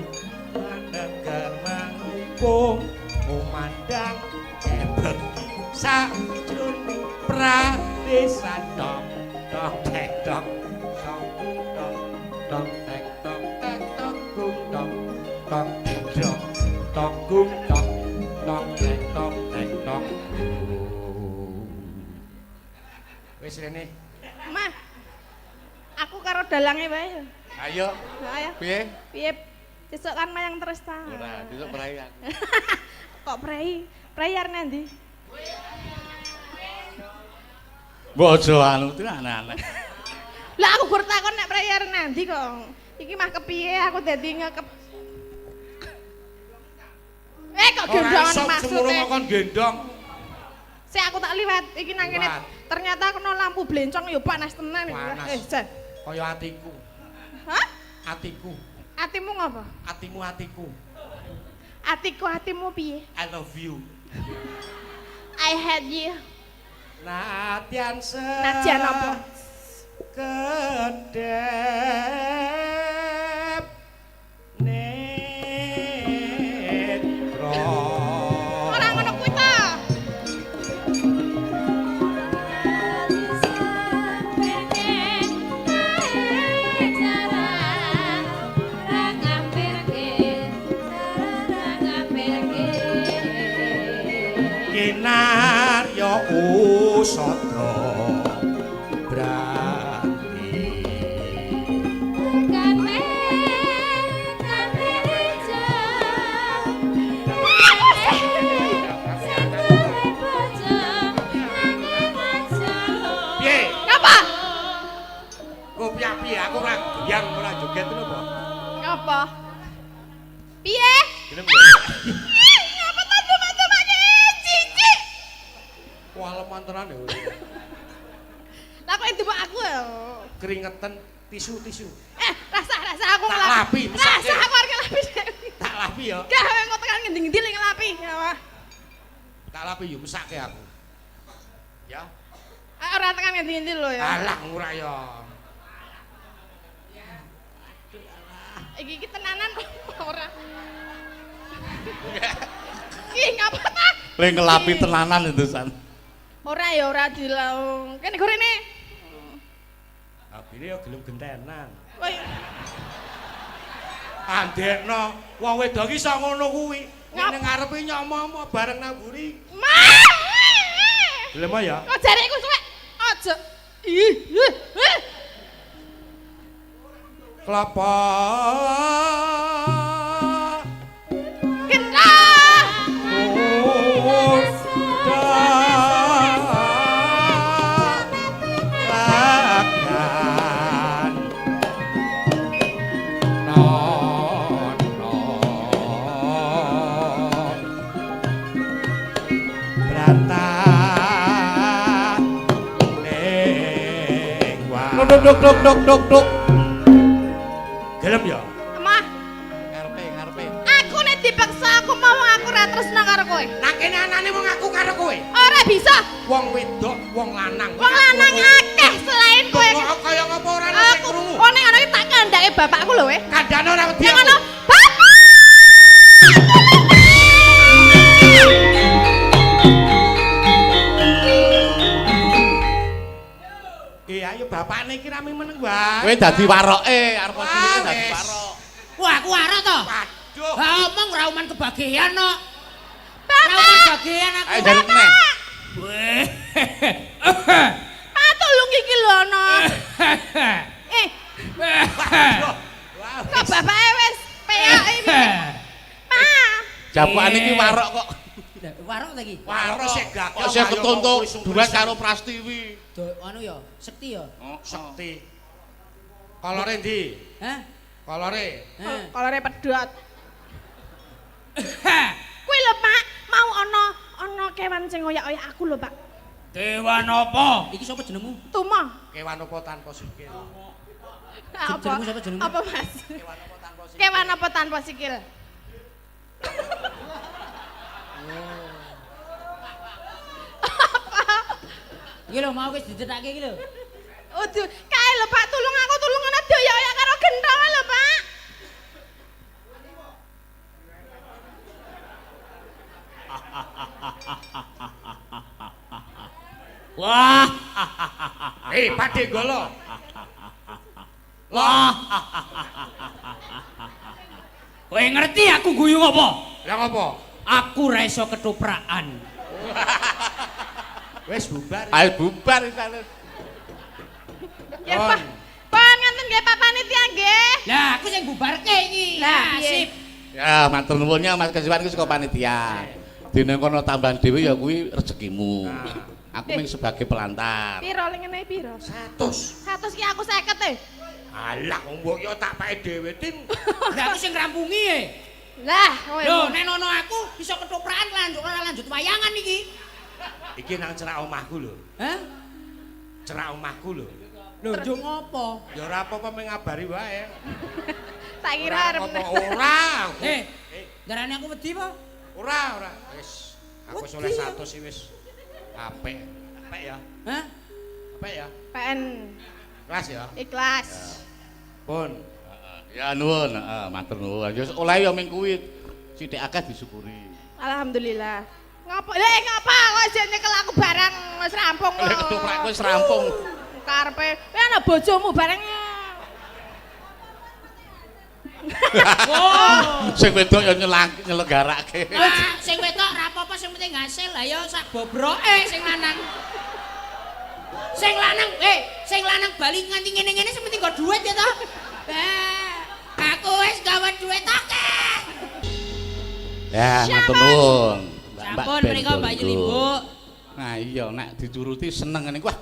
Manekar mangkung memandang ebek sajroning pradesan dong dong tek dong dong dong dong tek dong tek dong gung dong dong tek dong dong gung dong dong tek dong gung. Wis rene. Mah. Aku karo dalange wae. Ayo. Ayo. Piye? Piye? Besok kan mayang terus ta. Ora, besok perayaan. Kok prei? Prei arep ndi? Mbok aja anu itu aneh-aneh. Lah aku gur takon nek prei arep ndi kok. Iki mah kepiye aku dadi ngekep. Kok gendongan maksudnya. Kon gendong. Sik aku tak liwat iki nang kene. Liwat. Ternyata kena lampu blencong ya panas tenan iki. Panas. Jan. Kaya atiku. Hah? Atiku. Atimu ngopo? Atimu atiku. Atimu piye? I love you. I hate you. Nadyan Nadyan apa? Kedep netro. Ora ngono kuwi ta. Kinarya usada branti. Piye? Ngapa? Kok piye aku ora goyang ora joget lho, Mbok. Ngapa? Piye? Gelem Ngapa ta coba-coba iki? Cicik. Wah, leman tenan ya. Lah kok ndebok aku ya? Keringetan tisu. Rasa aku Tak ngelap. lapi, mesake. Rasa aku arep ngelapi. Tak lapi ya. Gawe kok tekan ngendi-ngendi lek ngelapi. Ya wah. Tak lapi yo mesake aku. Ya. Ora ora tekan ngendi-endi lho ya. Alah ora ya. Iki tenanan ora. Ih, ngapa ta? Le ngelapi tenanan itu san. Ora ya ora dilaung. Kene gorene. Abine ya gelem gentenan. Kowe Andekno, wong wedok iki iso ngono kuwi. Ngap- Ning ngarepe nyomo bareng nang mburi. Ma! Gelem ya? Kok jareku suwe? Aja. Ih. Kelapa. Gendang. Duk. Gelem ya? Mah, Ngarepe. aku nek dipaksa aku mau aku ra tresna karo kowe. Nak kene anane wong aku karo kowe. Ora bisa. Wong wedok, wong lanang. Wong lanang akeh selain kowe. Kok kaya ngapa ora ana sing Aku krungu? oh ning ana iki tak kandhake bapakku lho we. Kandhane ora wedi. Yang aku. ngono, bapak. Ayo bapakne iki rame meneng wae. Kowe dadi waroke, arep cilik dadi wis. warok. Wah, aku arek to. Waduh. Ha omong ra uman kebagian no. Ra uman kebagian aku. Ayo jaluk meneh. Weh. Ah tulung iki lho ana. Kok bapake wis peyak iki. Ma. Japukane iki warok kok. Warok ta iki? Warok sik gagah. Kok sing ketuntuk duet karo Prastiwi. Anu ya, sekti ya. Oh, Sekti. Kolore ndi? Hah? Kolore. Kolore pedhot. Kuwi lho Pak, mau ana kewan sing oyak-oyak aku lho Pak. Kewan apa? Iki sapa jenengmu? Tuma. Kewan apa tanpa sikil? Apa? Jenengmu sapa jenengmu? Apa Mas? Kewan apa tanpa sikil? Kewan apa tanpa sikil? Iki lho mau wis dicethake iki lho. Aduh, kae lho Pak, tulung aku tulungan dioyak-oyak karo gendong lho Pak. Wah, Pade golo. wah. Kowe ngerti aku guyu apa? Lah ngopo? Aku ra iso ketoprakan. Wis bubar. ayo bubar isane. Ya Pon. Pak. Pon ngenten nggih Pak panitia nggih. Lah, aku sing bubarke iki. Lah, piye? Sip. Ya, matur nuwunnya Mas Kasiwan ku saka panitia. Dene kono tambahan dhewe ya kuwi rezekimu. Aku mung sebagai pelantar. Piro ngene piro? 100. 100 ki aku 50 Alah wong mbok yo tak pake dhewe Tin. Lah aku sing ngrampungi e. Lah, kowe. Lho, nek nono aku bisa ketoprakan lanjut wayangan iki. Iki nang cerak omahku lho. Hah? Cerak omahku lho. Lho, njuk ngopo? Ya ora apa-apa mung ngabari wae. Tak kira Ora arep. apa ora. Darane aku wedi apa? Ora. Wis. Aku wis oleh 100 sih wis. Apik. Apik ya. Hah? Apik ya. PN Kelas ya. ikhlas. Pun. Ya nuwun, heeh, matur nuwun. Ya oleh ya ming kuwi sithik akeh disyukuri. Alhamdulillah. Ngapa kok jek nyekel aku barang wis rampung kok. Oleh ketoprak wis rampung. Karepe kowe ana bojomu bareng. Sing wedok ya nyelenggarake. Ah, sing wedok ra apa-apa sing penting hasil. Lah ya sak bobroke sing lanang. Sing lanang bali nganti ngene-ngene sing penting kok duit ya toh. Aku wis gawe duit akeh. Ya, matur nuwun. Sampun mriko Mbak Limbu. Nah iya nek dituruti seneng ngene wah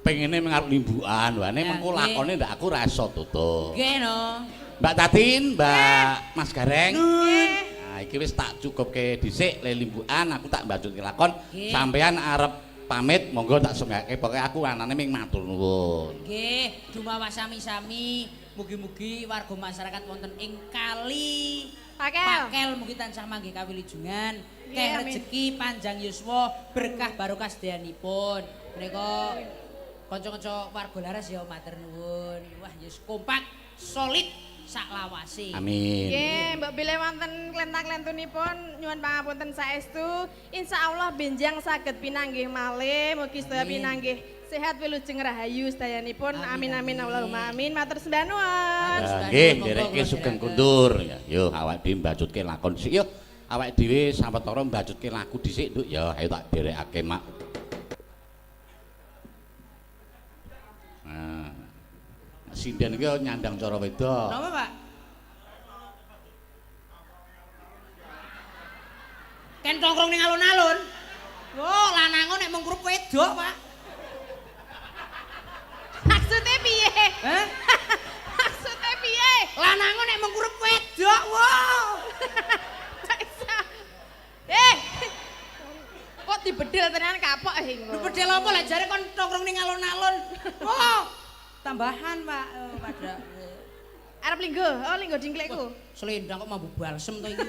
pengene mengarep limbukan wae Ya, mengko nggih. lakone ndak aku ra iso tutup. Nggih no. Mbak Tatin, Mbak Mas Gareng. Nggih. Nah iki wis tak cukupke dhisik le limbukan aku tak mbajutke lakon. Nggih. Sampeyan arep pamit monggo tak sunggake pokoke aku anane ming matur nuwun. Nggih, dumawa sami-sami. Mugi-mugi warga masyarakat wonten ing kali Pakel mugi tansah manggih kawilujengan, keh Nggih, amin. rejeki panjang yuswa, berkah barokah sedayanipun. Menika kanca-kanca warga laras ya matur nuwun. Wah, ya kompak, solid sak lawase. Amin. Nggih, mbok bilih wonten klentang-klentunipun nyuwun pangapunten saestu. Insyaallah benjang saged pinanggih malih, mugi sedaya Amin. pinanggih sehat wilujeng rahayu sedayanipun. Amin, Amin amin amin. Allahumma amin. Matur sembah nuwun. Nggih, ndereke sugeng kundur. Ya, yo awak dhewe mbajutke lakon sik yo. Awak dhewe sawetara mbajutke laku dhisik, Nduk. Ya, ayo tak derekake, Mak. Nah. Sinden iki nyandang cara wedok. Napa, Pak? Ken tongkrong ning alun-alun. Wo, lanangon nek mung krup wedok, Pak. Maksudnya piye? Hah? Maksudnya piye? Lanangon nek mung krup wedok, wo. Kok dibedil tenan kapok engko. Bedel apa lah jare kon tongkrong ning alun-alun. Wo. Tambahan, Pak. Pada Arep linggo, oh linggo dingklekku. selendang kok mambu balsem to iki.